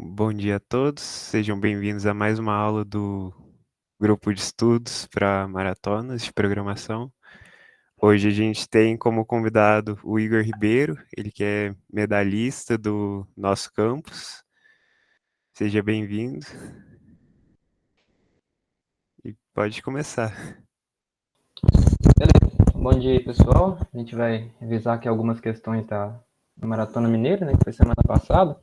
Bom dia a todos, sejam bem-vindos a mais uma aula do grupo de estudos para maratonas de programação. Hoje a gente tem como convidado o Igor Ribeiro, ele que é medalhista do nosso campus. Seja bem-vindo e pode começar. Bom dia aí, pessoal. A gente vai revisar aqui algumas questões da Maratona Mineira, né, que foi semana passada.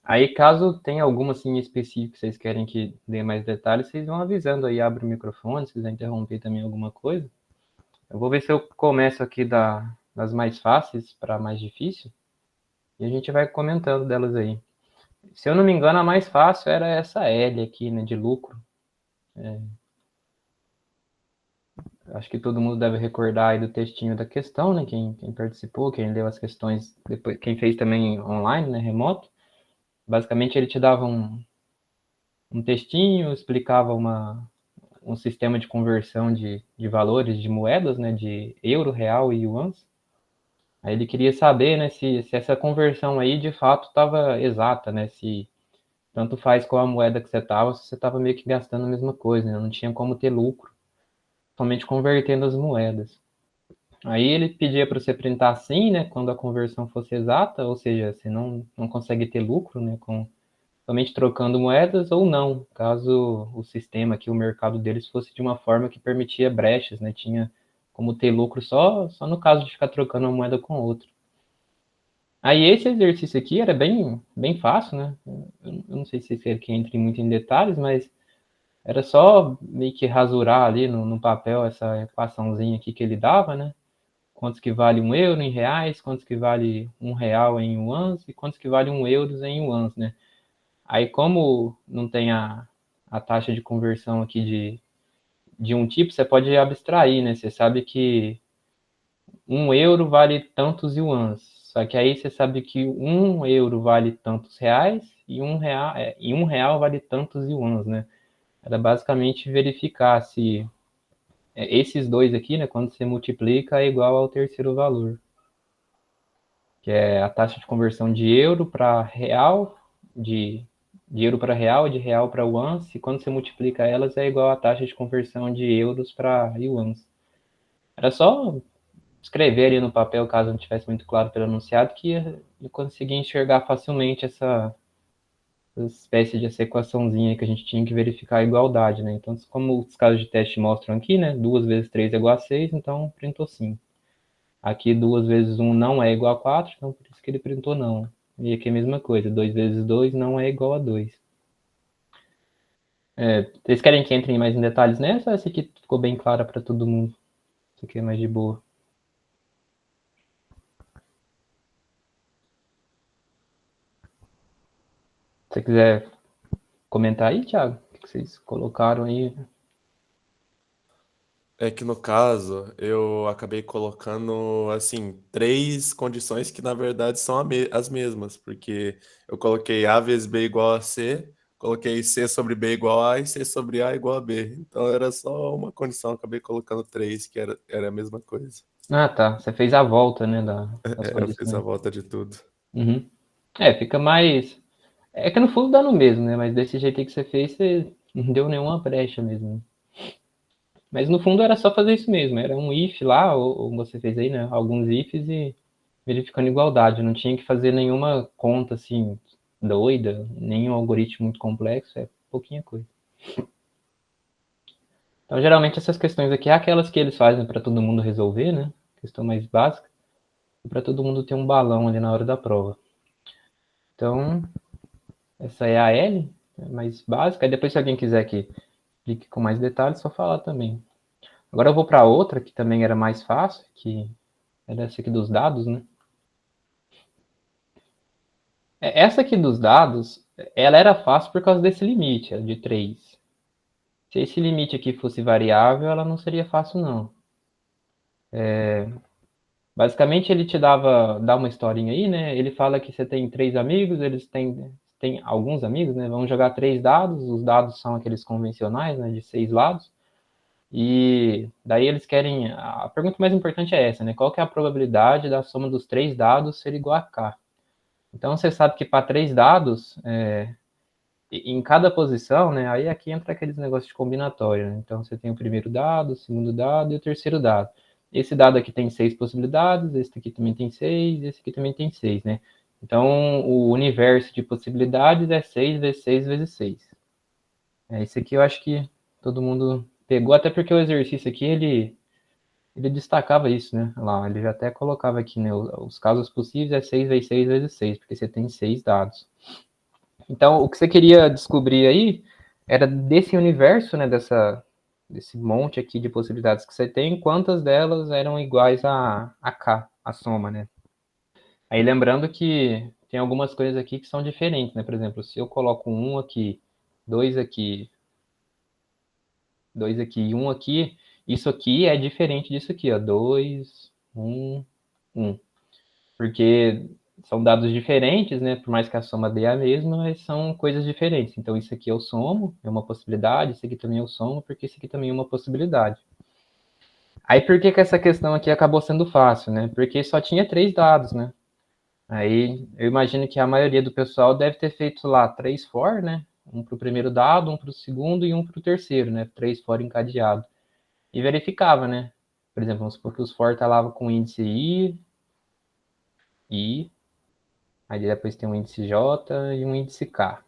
Aí, caso tenha alguma assim específica que vocês querem que dê mais detalhes, vocês vão avisando aí, abre o microfone, se quiser interromper também alguma coisa. Eu vou ver se eu começo aqui das mais fáceis para a mais difícil e a gente vai comentando delas aí. Se eu não me engano, a mais fácil era essa L aqui, né, de lucro. Acho que todo mundo deve recordar aí do textinho da questão, né? Quem participou, quem leu as questões, depois, quem fez também online, né? Remoto. Basicamente, ele te dava um textinho, explicava um sistema de conversão de valores de moedas, né? De euro, real e yuans. Aí ele queria saber, né? Se essa conversão aí de fato estava exata, né? Se tanto faz qual a moeda que você estava, se você estava meio que gastando a mesma coisa, né? Não tinha como ter lucro, somente convertendo as moedas. Aí ele pedia para você printar assim, né, quando a conversão fosse exata, ou seja, você não consegue ter lucro, né, com somente trocando moedas ou não, caso o sistema aqui, o mercado deles fosse de uma forma que permitia brechas, né, tinha como ter lucro só no caso de ficar trocando uma moeda com outra. Aí esse exercício aqui era bem fácil, né, eu não sei se você quer que entre muito em detalhes, mas era só meio que rasurar ali no papel essa equaçãozinha aqui que ele dava, né, quantos que vale um euro em reais, quantos que vale um real em yuans e quantos que vale um euro em yuans, né? Aí como não tem a taxa de conversão aqui de um tipo, você pode abstrair, né? Você sabe que um euro vale tantos yuans, só que aí você sabe que um euro vale tantos reais e um real vale tantos yuans, né? Era basicamente verificar se esses dois aqui, né, quando você multiplica, é igual ao terceiro valor, que é a taxa de conversão de euro para real, de euro para real, de real para yuans, e quando você multiplica elas é igual a taxa de conversão de euros para yuans. Era só escrever ali no papel, caso não tivesse muito claro pelo enunciado, que ia conseguir enxergar facilmente essa espécie de essa equaçãozinha que a gente tinha que verificar a igualdade, né? Então, como os casos de teste mostram aqui, né? 2 vezes 3 é igual a 6, então printou sim. Aqui 2 vezes 1 não é igual a 4, então por isso que ele printou não. E aqui é a mesma coisa, 2 vezes 2 não é igual a 2. Vocês querem que entre mais em detalhes nessa ou essa aqui ficou bem clara para todo mundo? Isso aqui é mais de boa. Se você quiser comentar aí, Thiago, o que vocês colocaram aí? É que no caso, eu acabei colocando, assim, três condições que na verdade são as mesmas, porque eu coloquei A vezes B igual a C, coloquei C sobre B igual a e C sobre A igual a B. Então era só uma condição, acabei colocando três, que era a mesma coisa. Ah, tá. Você fez a volta, né, das Eu fiz a condições. volta de tudo. Uhum. Fica mais. É que no fundo dá no mesmo, né? Mas desse jeito aí que você fez, você não deu nenhuma brecha mesmo. Mas no fundo era só fazer isso mesmo, era um if lá, ou você fez aí, né? Alguns ifs e verificando igualdade. Não tinha que fazer nenhuma conta assim doida, nenhum algoritmo muito complexo, é pouquinha coisa. Então, geralmente essas questões aqui é aquelas que eles fazem para todo mundo resolver, né? Questão mais básica, e para todo mundo ter um balão ali na hora da prova. Então, essa é a L, mais básica. E depois, se alguém quiser que explique com mais detalhes, só falar também. Agora eu vou para outra que também era mais fácil, que é dessa aqui dos dados, né? Essa aqui dos dados, ela era fácil por causa desse limite, de 3. Se esse limite aqui fosse variável, ela não seria fácil, não. Basicamente, ele te dá uma historinha aí, né? Ele fala que você tem 3 amigos, eles têm alguns amigos, né? Vão jogar 3 dados, os dados são aqueles convencionais, né? De 6 lados. E daí eles querem. A pergunta mais importante é essa, né? Qual que é a probabilidade da soma dos 3 dados ser igual a K? Então, você sabe que para 3 dados, em cada posição, né, aí aqui entra aqueles negócios de combinatório, né? Então, você tem o primeiro dado, o segundo dado e o terceiro dado. Esse dado aqui tem 6 possibilidades, esse aqui também tem 6, esse aqui também tem 6, né? Então, o universo de possibilidades é 6 vezes 6 vezes 6. Esse aqui eu acho que todo mundo pegou, até porque o exercício aqui, ele destacava isso, né? Lá, ele já até colocava aqui, né? Os casos possíveis é 6 vezes 6 vezes 6, porque você tem 6 dados. Então, o que você queria descobrir aí era desse universo, né? Desse monte aqui de possibilidades que você tem, quantas delas eram iguais a K, a soma, né? Aí lembrando que tem algumas coisas aqui que são diferentes, né? Por exemplo, se eu coloco 1 aqui, 2 aqui, 2 aqui e 1 aqui, isso aqui é diferente disso aqui, ó. 2, 1, 1. Porque são dados diferentes, né? Por mais que a soma dê a mesma, mas são coisas diferentes. Então, isso aqui eu somo, é uma possibilidade, isso aqui também eu somo, porque isso aqui também é uma possibilidade. Aí, por que essa questão aqui acabou sendo fácil, né? Porque só tinha 3 dados, né? Aí, eu imagino que a maioria do pessoal deve ter feito lá 3 for, né? Um para o primeiro dado, um para o segundo e um para o terceiro, né? 3 for encadeado. E verificava, né? Por exemplo, vamos supor que os for tá lá com o índice I, aí depois tem um índice J e um índice K.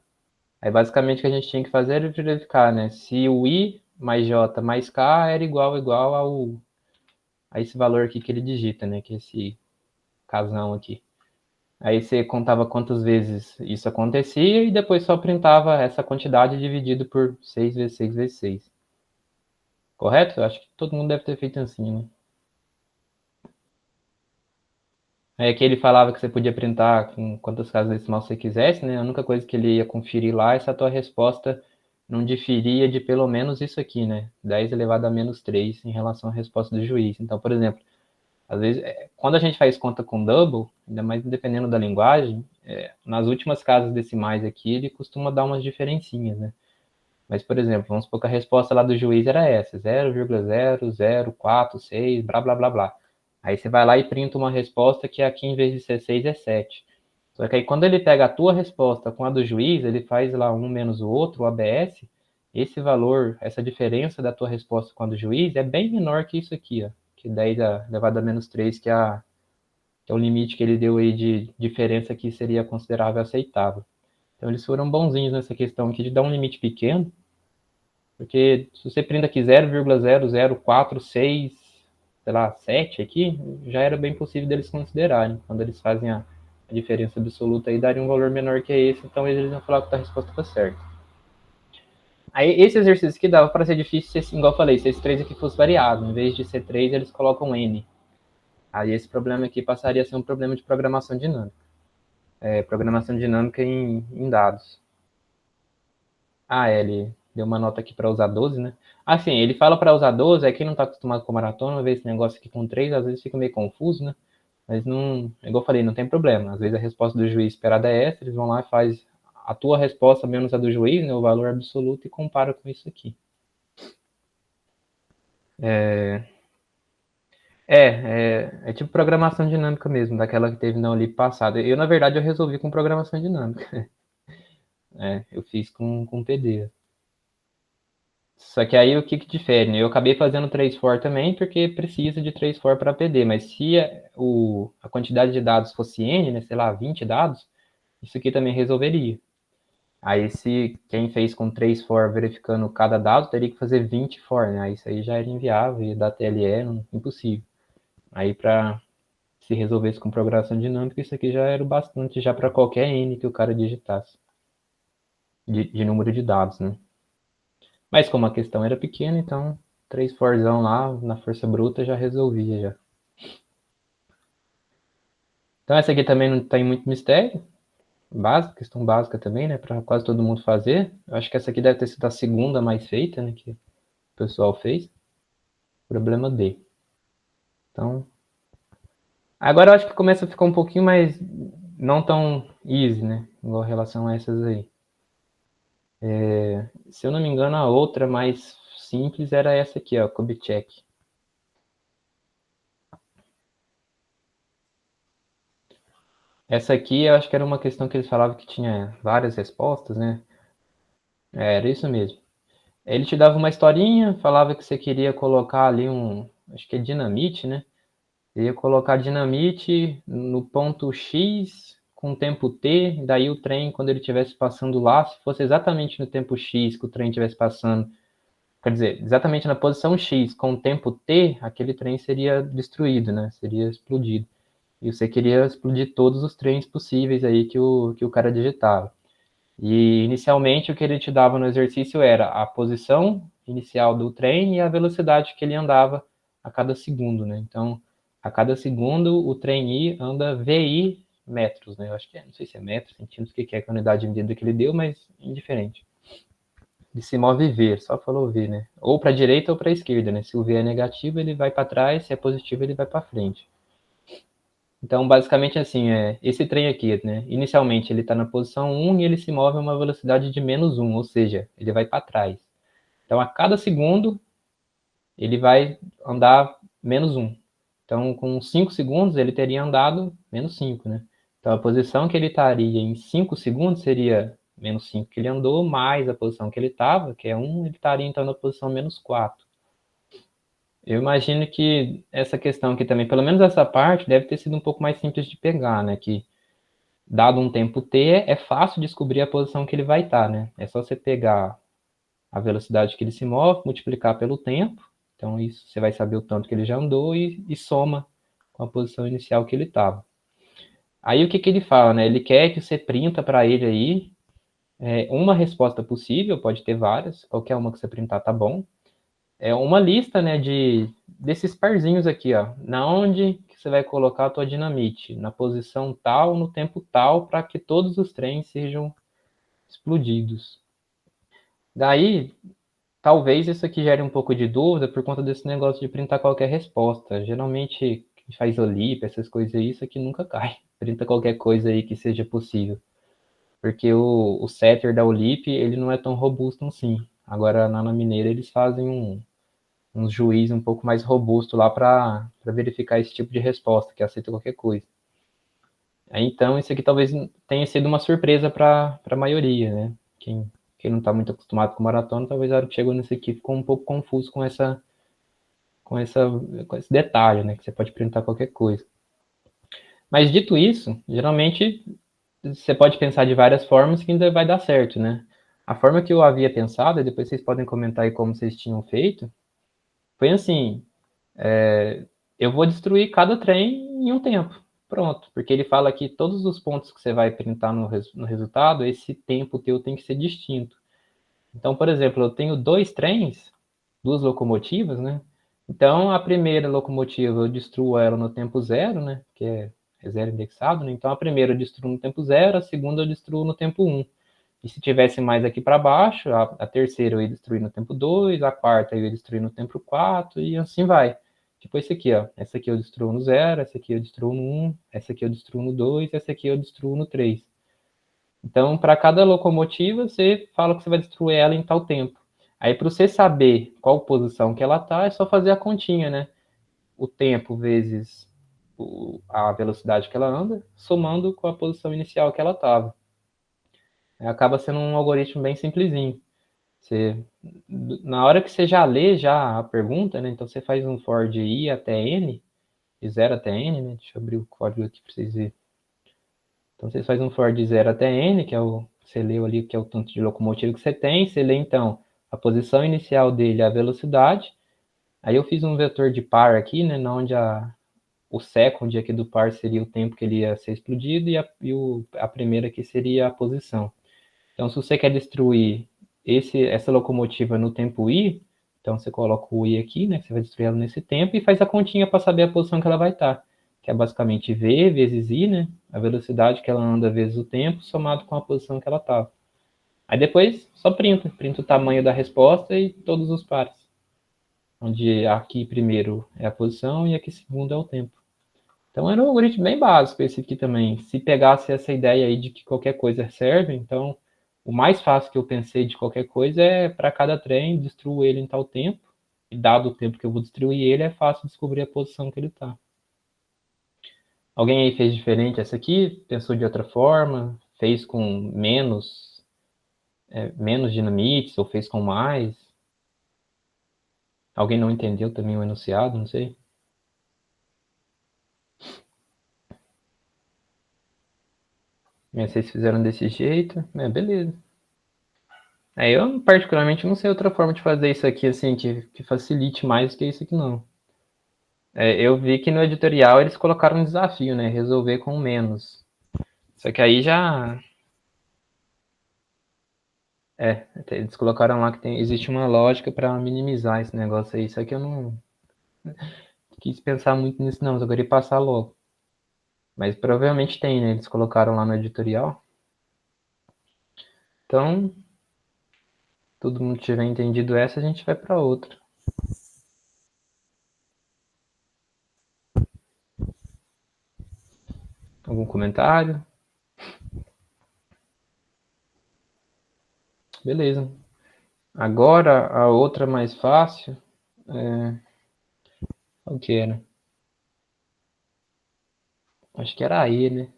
Aí basicamente o que a gente tinha que fazer era verificar, né? Se o I mais J mais K era igual a esse valor aqui que ele digita, né? Que é esse casão aqui. Aí você contava quantas vezes isso acontecia e depois só printava essa quantidade dividido por 6 vezes 6 vezes 6. Correto? Eu acho que todo mundo deve ter feito assim, né? Aí aqui ele falava que você podia printar com quantas casas decimal você quisesse, né? A única coisa que ele ia conferir lá é se a tua resposta não diferia de pelo menos isso aqui, né? 10 elevado a menos 3 em relação à resposta do juiz. Então, por exemplo, às vezes, quando a gente faz conta com double, ainda mais dependendo da linguagem, nas últimas casas decimais aqui, ele costuma dar umas diferencinhas, né? Mas, por exemplo, vamos supor que a resposta lá do juiz era essa, 0,0046, blá, blá, blá, blá. Aí você vai lá e printa uma resposta que aqui, em vez de ser 6, é 7. Só que aí, quando ele pega a tua resposta com a do juiz, ele faz lá um menos o outro, o ABS, esse valor, essa diferença da tua resposta com a do juiz é bem menor que isso aqui, ó, que 10 elevado a menos 3, que é o limite que ele deu aí de diferença que seria considerável aceitável. Então, eles foram bonzinhos nessa questão aqui de dar um limite pequeno, porque se você printa aqui 0,0046, sei lá, 7 aqui, já era bem possível deles considerarem. Quando eles fazem a diferença absoluta aí, daria um valor menor que esse, então eles iam falar que a resposta está certa. Aí esse exercício aqui dava para ser difícil, se, igual eu falei, se esse 3 aqui fosse variado. Em vez de ser 3, eles colocam N. Aí esse problema aqui passaria a ser um problema de programação dinâmica. Programação dinâmica em dados. Ele deu uma nota aqui para usar 12, né? Assim, ele fala para usar 12, quem não está acostumado com maratona, vê esse negócio aqui com 3, às vezes fica meio confuso, né? Mas não, igual eu falei, não tem problema. Às vezes a resposta do juiz esperada é essa, eles vão lá e faz a tua resposta menos a do juiz, né, o valor absoluto, e compara com isso aqui. É tipo programação dinâmica mesmo, daquela que teve na Olip passada. Eu, na verdade, eu resolvi com programação dinâmica. Eu fiz com PD. Só que aí o que difere, né? Eu acabei fazendo 3 for também, porque precisa de 3 for para PD, mas se a quantidade de dados fosse N, né, sei lá, 20 dados, isso aqui também resolveria. Aí se quem fez com 3 for verificando cada dado, teria que fazer 20 for, né? Aí isso aí já era inviável, ia dar TLE, impossível. Aí para se resolvesse com programação dinâmica, isso aqui já era o bastante já para qualquer N que o cara digitasse, de número de dados, né? Mas como a questão era pequena, então 3 forzão lá na força bruta já resolvia já. Então essa aqui também não tem muito mistério. Básica, questão básica também, né? Para quase todo mundo fazer. Eu acho que essa aqui deve ter sido a segunda mais feita, né? Que o pessoal fez. Problema D. Então, agora eu acho que começa a ficar um pouquinho mais não tão easy, né? Igual em relação a essas aí. Se eu não me engano, a outra mais simples era essa aqui, ó, Kubitschek. Essa aqui eu acho que era uma questão que eles falavam que tinha várias respostas, né? Era isso mesmo. Ele te dava uma historinha, falava que você queria colocar ali acho que é dinamite, né? Você ia colocar dinamite no ponto X com tempo T, daí o trem, quando ele estivesse passando lá, se fosse exatamente no tempo X que o trem estivesse passando, quer dizer, exatamente na posição X com o tempo T, aquele trem seria destruído, né? Seria explodido. E você queria explodir todos os trens possíveis aí que o cara digitava. E inicialmente o que ele te dava no exercício era a posição inicial do trem e a velocidade que ele andava a cada segundo, né? Então, a cada segundo o trem I anda VI metros, né? Eu acho que não sei se é metros, centímetros, o que é a unidade de medida que ele deu, mas indiferente. Ele se move V, só falou V, né? Ou para a direita ou para a esquerda, né? Se o V é negativo, ele vai para trás, se é positivo, ele vai para frente. Então, basicamente assim, esse trem aqui, né? Inicialmente ele está na posição 1 e ele se move a uma velocidade de -1, ou seja, ele vai para trás. Então, a cada segundo, ele vai andar -1. Então, com 5 segundos, ele teria andado -5, né? Então, a posição que ele estaria em 5 segundos seria -5 que ele andou, mais a posição que ele estava, que é 1, ele estaria então na posição -4. Eu imagino que essa questão aqui também, pelo menos essa parte, deve ter sido um pouco mais simples de pegar, né? Que dado um tempo t, é fácil descobrir a posição que ele vai estar, né? É só você pegar a velocidade que ele se move, multiplicar pelo tempo, então isso você vai saber o tanto que ele já andou e soma com a posição inicial que ele estava. Aí o que, que ele fala, né? Ele quer que você printa para ele aí uma resposta possível, pode ter várias, qualquer uma que você printar tá bom. É uma lista, né, desses parzinhos aqui, ó. Na onde que você vai colocar a tua dinamite? Na posição tal, no tempo tal, para que todos os trens sejam explodidos. Daí, talvez isso aqui gere um pouco de dúvida por conta desse negócio de printar qualquer resposta. Geralmente, quem faz OLIP, essas coisas aí, isso aqui nunca cai. Printa qualquer coisa aí que seja possível. Porque o setter da OLIP, ele não é tão robusto assim. Agora, na Mineira, eles fazem uns juiz um pouco mais robusto lá para verificar esse tipo de resposta, que aceita qualquer coisa. Então, isso aqui talvez tenha sido uma surpresa para a maioria, né? Quem não está muito acostumado com maratona, talvez a hora que chegou nesse aqui ficou um pouco confuso com esse detalhe, né? Que você pode perguntar qualquer coisa. Mas dito isso, geralmente você pode pensar de várias formas que ainda vai dar certo, né? A forma que eu havia pensado, e depois vocês podem comentar aí como vocês tinham feito, foi assim, eu vou destruir cada trem em um tempo. Pronto, porque ele fala que todos os pontos que você vai printar no resultado, esse tempo teu tem que ser distinto. Então, por exemplo, eu tenho dois trens, duas locomotivas, né? Então, a primeira locomotiva eu destruo ela no tempo zero, né? Que é zero indexado, né? Então, a primeira eu destruo no tempo zero, a segunda eu destruo no tempo 1. E se tivesse mais aqui para baixo, a terceira eu ia destruir no tempo 2, a quarta eu ia destruir no tempo 4 e assim vai. Tipo esse aqui, ó. Essa aqui eu destruo no 0, essa aqui eu destruo no 1, essa aqui eu destruo no 2, essa aqui eu destruo no 3. Então, para cada locomotiva, você fala que você vai destruir ela em tal tempo. Aí, para você saber qual posição que ela está, é só fazer a continha, né? O tempo vezes a velocidade que ela anda, somando com a posição inicial que ela estava. Acaba sendo um algoritmo bem simplesinho. Você, na hora que você já lê já a pergunta, né? Então você faz um for de i até n, de 0 até n, né? Deixa eu abrir o código aqui para vocês verem. Então você faz um for de 0 até n, que é você leu ali, que é o tanto de locomotivo que você tem. Você lê então a posição inicial dele, a velocidade. Aí eu fiz um vetor de par aqui, né? Onde o second aqui do par seria o tempo que ele ia ser explodido e a primeira aqui seria a posição. Então, se você quer destruir essa locomotiva no tempo i, então você coloca o i aqui, né? Você vai destruir ela nesse tempo e faz a continha para saber a posição que ela vai estar. Que é basicamente v vezes i, né? A velocidade que ela anda vezes o tempo, somado com a posição que ela estava. Aí depois, só printa o tamanho da resposta e todos os pares. Onde aqui primeiro é a posição e aqui segundo é o tempo. Então era um algoritmo bem básico esse aqui também. Se pegasse essa ideia aí de que qualquer coisa serve, então o mais fácil que eu pensei de qualquer coisa é para cada trem, destruo ele em tal tempo, e dado o tempo que eu vou destruir ele, é fácil descobrir a posição que ele está. Alguém aí fez diferente essa aqui? Pensou de outra forma? Fez com menos dinamites ou fez com mais? Alguém não entendeu também o enunciado? Não sei. Vocês fizeram desse jeito? Beleza. Eu, particularmente, não sei outra forma de fazer isso aqui, assim, que facilite mais do que isso aqui, não. Eu vi que no editorial eles colocaram um desafio, né? Resolver com menos. Só que aí já... eles colocaram lá que existe uma lógica para minimizar esse negócio aí. Só que eu não quis pensar muito nisso, não. Eu queria passar logo. Mas provavelmente tem, né? Eles colocaram lá no editorial. Então, todo mundo tiver entendido essa, a gente vai para outra. Algum comentário? Beleza. Agora, a outra mais fácil qual que era? Acho que era aí, né?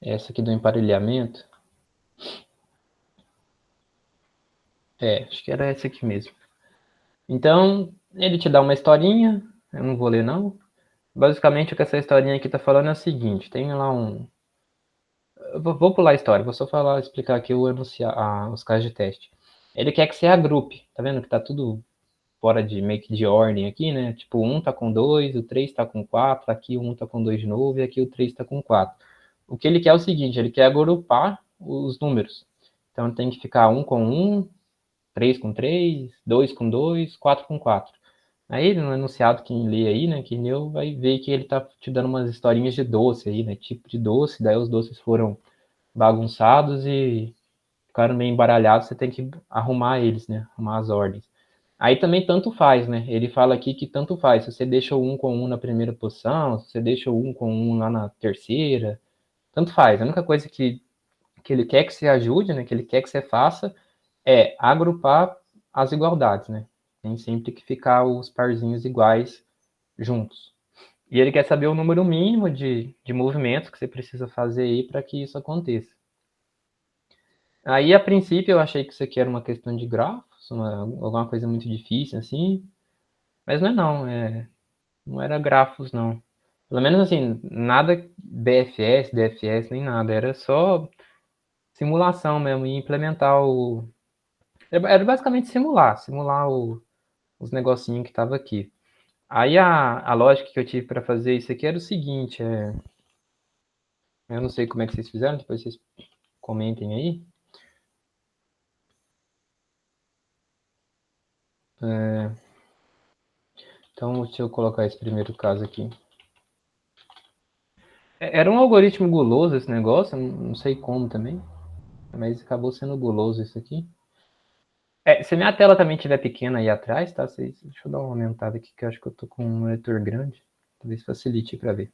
Essa aqui do emparelhamento. Acho que era essa aqui mesmo. Então, ele te dá uma historinha. Eu não vou ler, não. Basicamente, o que essa historinha aqui tá falando é o seguinte. Tem lá um... Eu vou pular a história. Vou só explicar aqui os casos de teste. Ele quer que você agrupe. Tá vendo que tá tudo fora de meio que de ordem aqui, né? Tipo, 1 tá com 2, o 3 tá com 4, aqui o 1 tá com 2 de novo e aqui o 3 tá com 4. O que ele quer é o seguinte, ele quer agrupar os números. Então tem que ficar 1 com 1, 3 com 3, 2 com 2, 4 com 4. Aí no enunciado, quem lê aí, né, quem leu, vai ver que ele tá te dando umas historinhas de doce aí, né, tipo de doce, daí os doces foram bagunçados e ficaram meio embaralhados, você tem que arrumar eles, né, arrumar as ordens. Aí também tanto faz, né? Ele fala aqui que tanto faz. Se você deixa o 1 com 1 na primeira posição, se você deixa o 1 com 1 lá na terceira, tanto faz. A única coisa que ele quer que você ajude, né? Que ele quer que você faça é agrupar as igualdades, né? Tem sempre que ficar os parzinhos iguais juntos. E ele quer saber o número mínimo de movimentos que você precisa fazer aí para que isso aconteça. Aí, a princípio, eu achei que isso aqui era uma questão de grafos, alguma coisa muito difícil, assim. Mas não, não era grafos, não. Pelo menos, assim, nada BFS, DFS, nem nada. Era só simulação mesmo, e implementar o... Era basicamente simular os negocinhos que estavam aqui. Aí, a lógica que eu tive para fazer isso aqui era o seguinte, eu não sei como é que vocês fizeram, depois vocês comentem aí. Então, deixa eu colocar esse primeiro caso aqui. Era um algoritmo guloso esse negócio, não sei como também, mas acabou sendo guloso isso aqui. Se minha tela também estiver pequena aí atrás, tá? Deixa eu dar uma aumentada aqui, que eu acho que eu tô com um monitor grande. Talvez facilite para ver.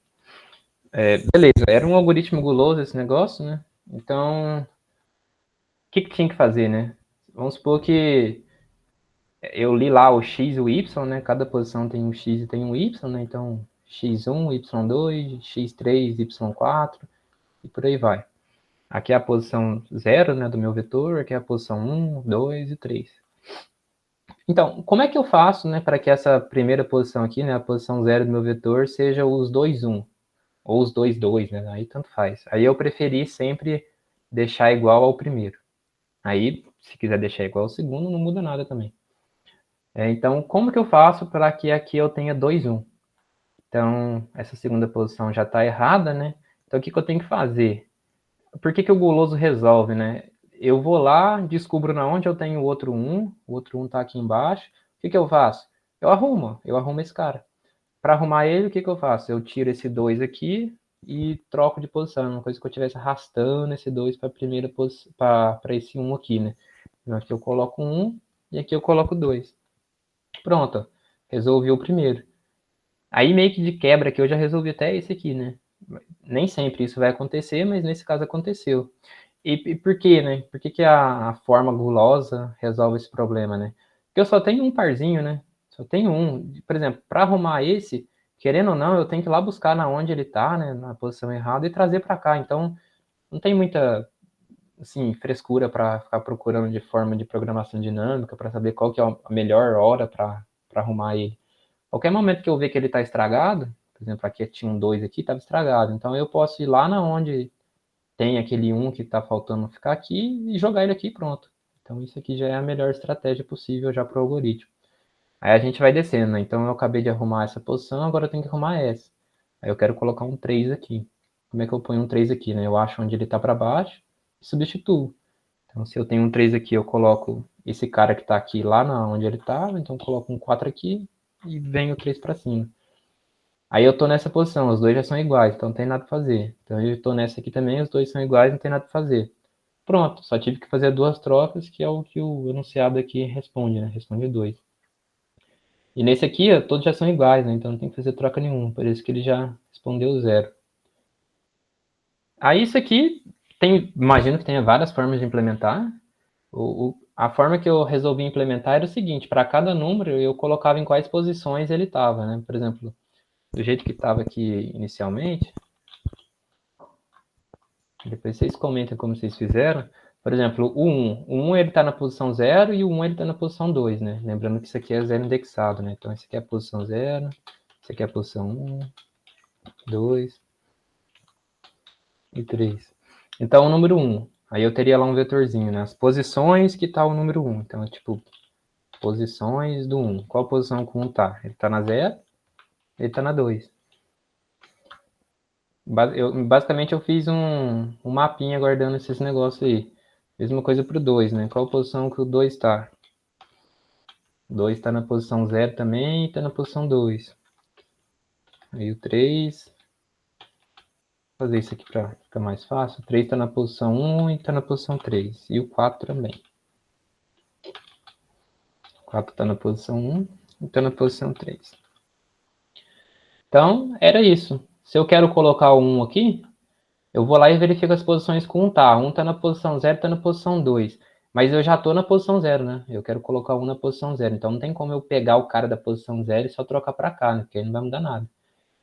Beleza, era um algoritmo guloso esse negócio, né? Então, o que tinha que fazer, né? Vamos supor que eu li lá o x e o y, né? Cada posição tem um x e tem um y, né? Então, x1, y2, x3, y4 e por aí vai. Aqui é a posição 0, né, do meu vetor, aqui é a posição 1, 2 e 3. Então, como é que eu faço, né, para que essa primeira posição aqui, né, a posição 0 do meu vetor, seja os 2, 1, ou os 2, 2, né, aí tanto faz. Aí eu preferi sempre deixar igual ao primeiro. Aí, se quiser deixar igual ao segundo, não muda nada também. Então, como que eu faço para que aqui eu tenha 2, 1? Então, essa segunda posição já está errada, né? Então, o que eu tenho que fazer? Por que o guloso resolve, né? Eu vou lá, descubro na onde eu tenho o outro 1 está aqui embaixo. O que eu faço? Eu arrumo esse cara. Para arrumar ele, o que eu faço? Eu tiro esse 2 aqui e troco de posição, uma coisa que eu estivesse arrastando esse 2 para a primeira posição, para esse 1 aqui, né? Então, aqui eu coloco 1 e aqui eu coloco 2. Pronto, resolvi o primeiro. Aí meio que de quebra aqui eu já resolvi até esse aqui, né? Nem sempre isso vai acontecer, mas nesse caso aconteceu. E por quê, né? Por que a forma gulosa resolve esse problema, né? Porque eu só tenho um parzinho, né? Só tenho um. Por exemplo, para arrumar esse, o querendo ou não, eu tenho que ir lá buscar na onde ele tá, né, na posição errada, e trazer para cá. Então, não tem muita, assim, frescura para ficar procurando de forma de programação dinâmica, para saber qual que é a melhor hora para arrumar ele. Qualquer momento que eu ver que ele está estragado, por exemplo, aqui tinha um 2 aqui, estava estragado. Então, eu posso ir lá na onde tem aquele 1 que está faltando ficar aqui e jogar ele aqui e pronto. Então, isso aqui já é a melhor estratégia possível já para o algoritmo. Aí a gente vai descendo, né? Então, eu acabei de arrumar essa posição, agora eu tenho que arrumar essa. Aí eu quero colocar um 3 aqui. Como é que eu ponho um 3 aqui, né? Eu acho onde ele está para baixo e substituo. Então, se eu tenho um 3 aqui, eu coloco esse cara que está aqui lá onde ele estava. Então, eu coloco um 4 aqui e venho o 3 para cima. Aí eu tô nessa posição, os dois já são iguais, então não tem nada para fazer. Então eu tô nessa aqui também, os dois são iguais, não tem nada para fazer. Pronto, só tive que fazer duas trocas, que é o que o enunciado aqui responde, né? Responde 2. E nesse aqui, todos já são iguais, né? Então não tem que fazer troca nenhuma, por isso que ele já respondeu 0. Aí isso aqui, imagino que tenha várias formas de implementar. A forma que eu resolvi implementar era o seguinte, para cada número eu colocava em quais posições ele estava, né? Por exemplo, do jeito que estava aqui inicialmente, depois vocês comentam como vocês fizeram. Por exemplo, o 1. O 1 ele está na posição 0 e o 1 ele está na posição 2, né? Lembrando que isso aqui é 0 indexado, né? Então, esse aqui é a posição 0, esse aqui é a posição 1, 2 e 3. Então, o número 1. Aí eu teria lá um vetorzinho, né? As posições que está o número 1. Então, tipo, posições do 1. Qual posição que o 1 está? Ele está na 0, ele está na 2. Basicamente eu fiz um mapinha guardando esses negócios aí. Mesma coisa para o 2, né? Qual posição que o 2 está? O 2 está na posição 0 também e está na posição 2. Aí o 3... Vou fazer isso aqui para ficar mais fácil. O 3 está na posição 1 e está na posição 3. E o 4 também. O 4 está na posição 1 e está na posição 3. Então, era isso. Se eu quero colocar o 1 aqui, eu vou lá e verifico as posições com 1 tá. 1 tá na posição 0, tá na posição 2. Mas eu já tô na posição 0, né? Eu quero colocar 1 na posição 0. Então não tem como eu pegar o cara da posição 0 e só trocar para cá, né? Porque aí não vai mudar nada.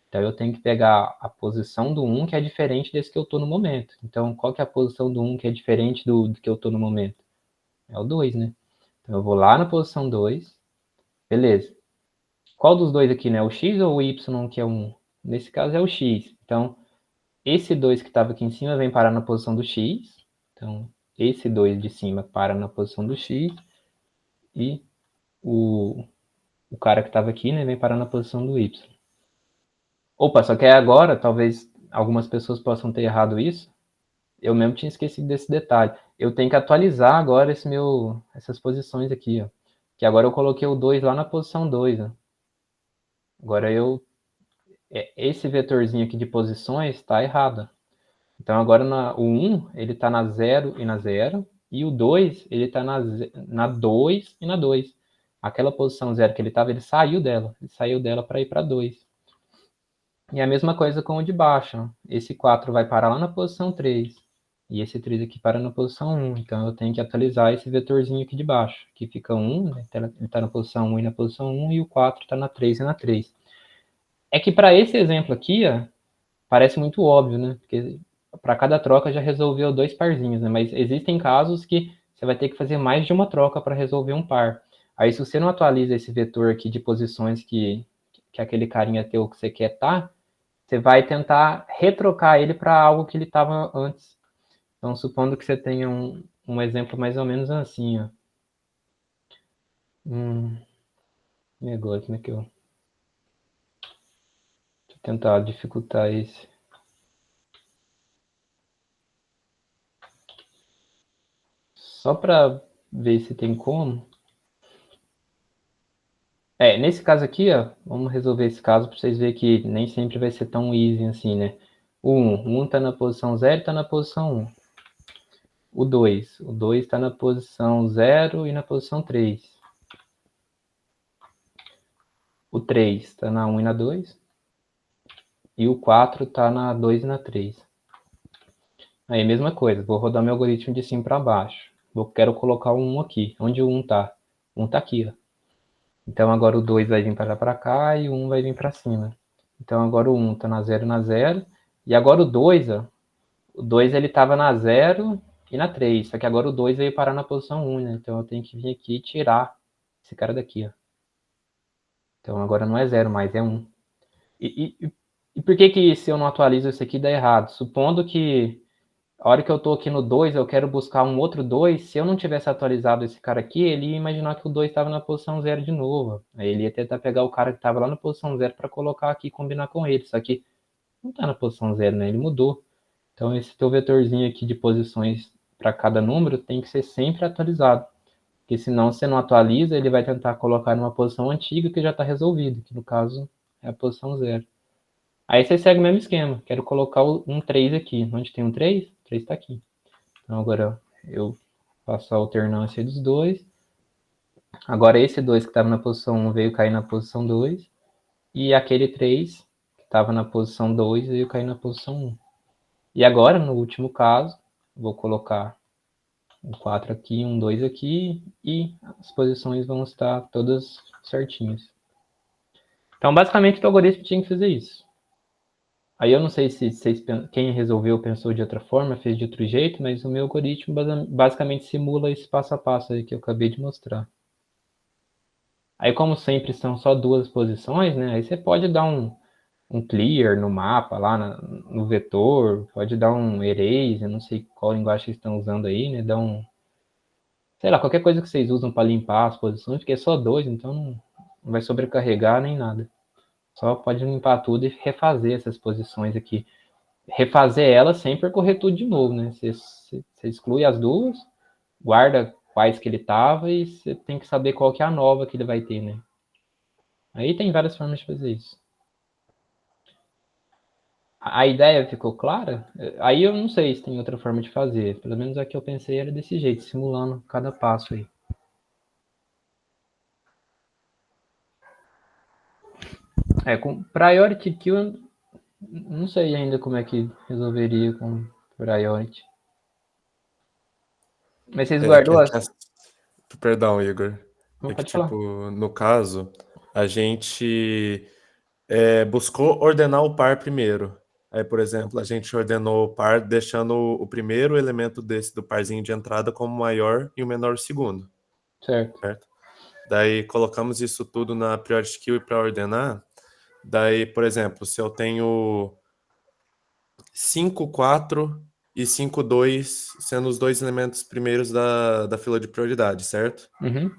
Então eu tenho que pegar a posição do 1 que é diferente desse que eu tô no momento. Então qual que é a posição do 1 que é diferente do que eu tô no momento? É o 2, né? Então eu vou lá na posição 2. Beleza. Qual dos dois aqui, né? O x ou o y que é 1? Nesse caso é o x. Então esse 2 que estava aqui em cima vem parar na posição do x. Então, esse 2 de cima para na posição do x. E o cara que estava aqui, né, vem parar na posição do y. Opa, só que agora, talvez algumas pessoas possam ter errado isso. Eu mesmo tinha esquecido desse detalhe. Eu tenho que atualizar agora essas posições aqui, ó. Que agora eu coloquei o 2 lá na posição 2, né? Agora esse vetorzinho aqui de posições está errado. Então agora o 1 ele está na 0 e na 0, e o 2 ele está na 2 e na 2. Aquela posição 0 que ele estava, ele saiu dela para ir para 2. E a mesma coisa com o de baixo. Esse 4 vai parar lá na posição 3, e esse 3 aqui para na posição 1. Então eu tenho que atualizar esse vetorzinho aqui de baixo, que fica 1, né? Ele está na posição 1 e na posição 1, e o 4 está na 3 e na 3. É que para esse exemplo aqui, ó, parece muito óbvio, né? Porque para cada troca já resolveu 2 parzinhos, né? Mas existem casos que você vai ter que fazer mais de uma troca para resolver um par. Aí, se você não atualiza esse vetor aqui de posições que aquele carinha teu que você quer tá, você vai tentar retrocar ele para algo que ele estava antes. Então, supondo que você tenha um exemplo mais ou menos assim, ó. E agora, como é que eu... Deixa eu tentar dificultar esse... Só para ver se tem como. Nesse caso aqui, ó, vamos resolver esse caso para vocês verem que nem sempre vai ser tão easy assim, né? O 1 está na posição 0 e está na posição 1. O 2 está na posição 0 e na posição 3. O 3 está na 1 e na 2. E o 4 está na 2 e na 3. Aí, mesma coisa, vou rodar meu algoritmo de cima para baixo. Quero colocar o 1 aqui. Onde o 1 está? O 1 está aqui, ó. Então agora o 2 vai vir para cá e o 1 vai vir para cima. Então agora o 1 está na 0, e agora o 2, ó, o 2 ele estava na 0 e na 3, só que agora o 2 veio parar na posição 1, né? Então eu tenho que vir aqui e tirar esse cara daqui, ó. Então agora não é 0 mais, é 1. E por que se eu não atualizo isso aqui dá errado? Supondo que a hora que eu estou aqui no 2, eu quero buscar um outro 2, se eu não tivesse atualizado esse cara aqui, ele ia imaginar que o 2 estava na posição 0 de novo. Aí ele ia tentar pegar o cara que estava lá na posição 0 para colocar aqui e combinar com ele. Só que não está na posição 0, né? Ele mudou. Então esse teu vetorzinho aqui de posições para cada número tem que ser sempre atualizado. Porque senão você não atualiza, ele vai tentar colocar numa posição antiga que já está resolvida, que no caso é a posição 0. Aí você segue o mesmo esquema. Quero colocar um 3 aqui. Onde tem um 3? O 3 está aqui. Então agora eu faço a alternância dos dois. Agora esse 2 que estava na posição 1 veio cair na posição 2. E aquele 3 que estava na posição 2 veio cair na posição 1. E agora, no último caso, vou colocar um 4 aqui, um 2 aqui. E as posições vão estar todas certinhas. Então basicamente o algoritmo tinha que fazer isso. Aí eu não sei se vocês, quem resolveu pensou de outra forma, fez de outro jeito, mas o meu algoritmo basicamente simula esse passo a passo aí que eu acabei de mostrar. Aí como sempre são só duas posições, né? Aí você pode dar um clear no mapa, lá no vetor, pode dar um erase, eu não sei qual linguagem vocês estão usando aí, né? Dá sei lá, qualquer coisa que vocês usam para limpar as posições, porque é só dois, então não vai sobrecarregar nem nada. Só pode limpar tudo e refazer essas posições aqui. Refazer ela sem percorrer tudo de novo, né? Você exclui as duas, guarda quais que ele tava e você tem que saber qual que é a nova que ele vai ter, né? Aí tem várias formas de fazer isso. A ideia ficou clara? Aí eu não sei se tem outra forma de fazer. Pelo menos a que eu pensei era desse jeito, simulando cada passo aí. Com Priority Queue, não sei ainda como é que resolveria com Priority. Mas vocês guardou as... Perdão, Igor. Não, É que, pode falar. tipo, no caso, a gente buscou ordenar o par primeiro. Aí, por exemplo, a gente ordenou o par deixando o primeiro elemento desse do parzinho de entrada como maior e o menor o segundo. Certo. Daí colocamos isso tudo na Priority Queue para ordenar. Daí, por exemplo, se eu tenho 5, 4 e 5, 2 sendo os dois elementos primeiros da fila de prioridade, certo? Uhum.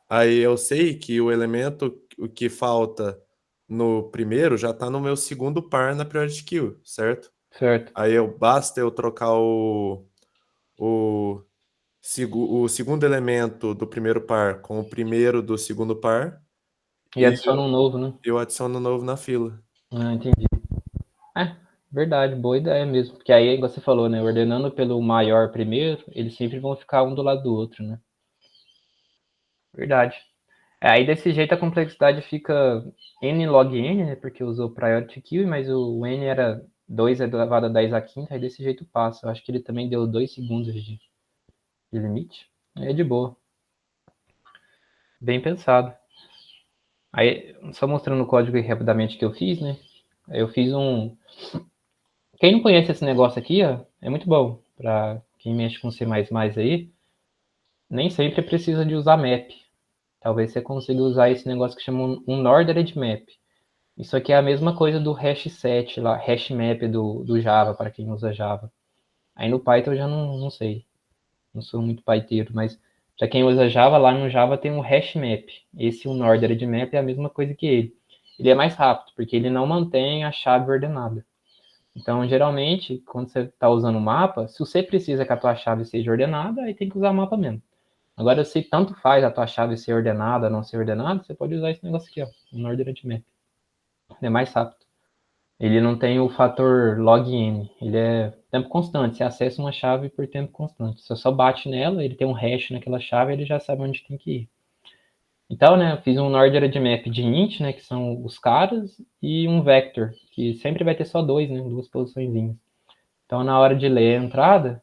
Aí eu sei que o elemento o que falta no primeiro já está no meu segundo par na Priority Queue, certo? Certo. Aí basta eu trocar o segundo elemento do primeiro par com o primeiro do segundo par E e adiciona um novo, né? eu adiciono novo na fila. Ah, entendi. Verdade, boa ideia mesmo. Porque aí, igual você falou, né? Ordenando pelo maior primeiro, eles sempre vão ficar um do lado do outro, né? Verdade. Aí desse jeito a complexidade fica n log n, né? Porque usou priority queue, mas o n era 2 elevado a 10 a quinta, aí desse jeito passa. Eu acho que ele também deu 2 segundos de limite. Aí é de boa. Bem pensado. Aí, só mostrando o código aí rapidamente que eu fiz, né? Eu fiz um... Quem não conhece esse negócio aqui, ó, é muito bom. Para quem mexe com C++ aí, nem sempre precisa de usar map. Talvez você consiga usar esse negócio que chama um ordered map. Isso aqui é a mesma coisa do hash set, lá, hash map do Java, para quem usa Java. Aí no Python eu já não sei. Não sou muito paiteiro, mas para quem usa Java, lá no Java tem um hash map. Esse ordered map é a mesma coisa que ele. Ele é mais rápido, porque ele não mantém a chave ordenada. Então, geralmente, quando você está usando o mapa, se você precisa que a tua chave seja ordenada, aí tem que usar o mapa mesmo. Agora, se tanto faz a tua chave ser ordenada ou não ser ordenada, você pode usar esse negócio aqui, ó, um ordered map. Ele é mais rápido. Ele não tem o fator log_n, ele é tempo constante, você acessa uma chave por tempo constante. Você só bate nela, ele tem um hash naquela chave, ele já sabe onde tem que ir. Então, né, eu fiz um ordered map de int, né, que são os caras, e um vector, que sempre vai ter só dois, né, duas posiçõezinhas. Então, na hora de ler a entrada,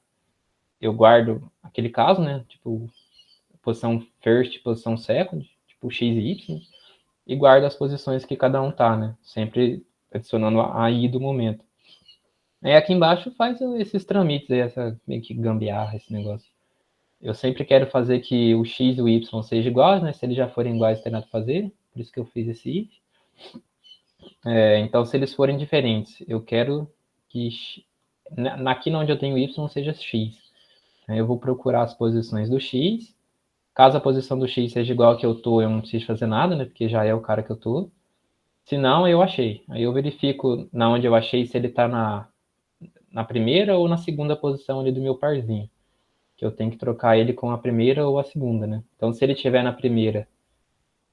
eu guardo aquele caso, né, tipo, posição first, posição second, tipo x e y, e guardo as posições que cada um tá, né. Sempre adicionando a i do momento. Aí aqui embaixo faz esses trâmites aí, essa meio que gambiarra, esse negócio. Eu sempre quero fazer que o x e o y sejam iguais, né? Se eles já forem iguais, não tem nada a fazer. Por isso que eu fiz esse if. Então, se eles forem diferentes, eu quero que aqui onde eu tenho y seja x. Aí eu vou procurar as posições do x. Caso a posição do x seja igual a que eu tô, eu não preciso fazer nada, né? Porque já é o cara que eu tô. Se não, eu achei. Aí eu verifico na onde eu achei se ele tá na primeira ou na segunda posição ali do meu parzinho. Que eu tenho que trocar ele com a primeira ou a segunda, né? Então, se ele estiver na primeira,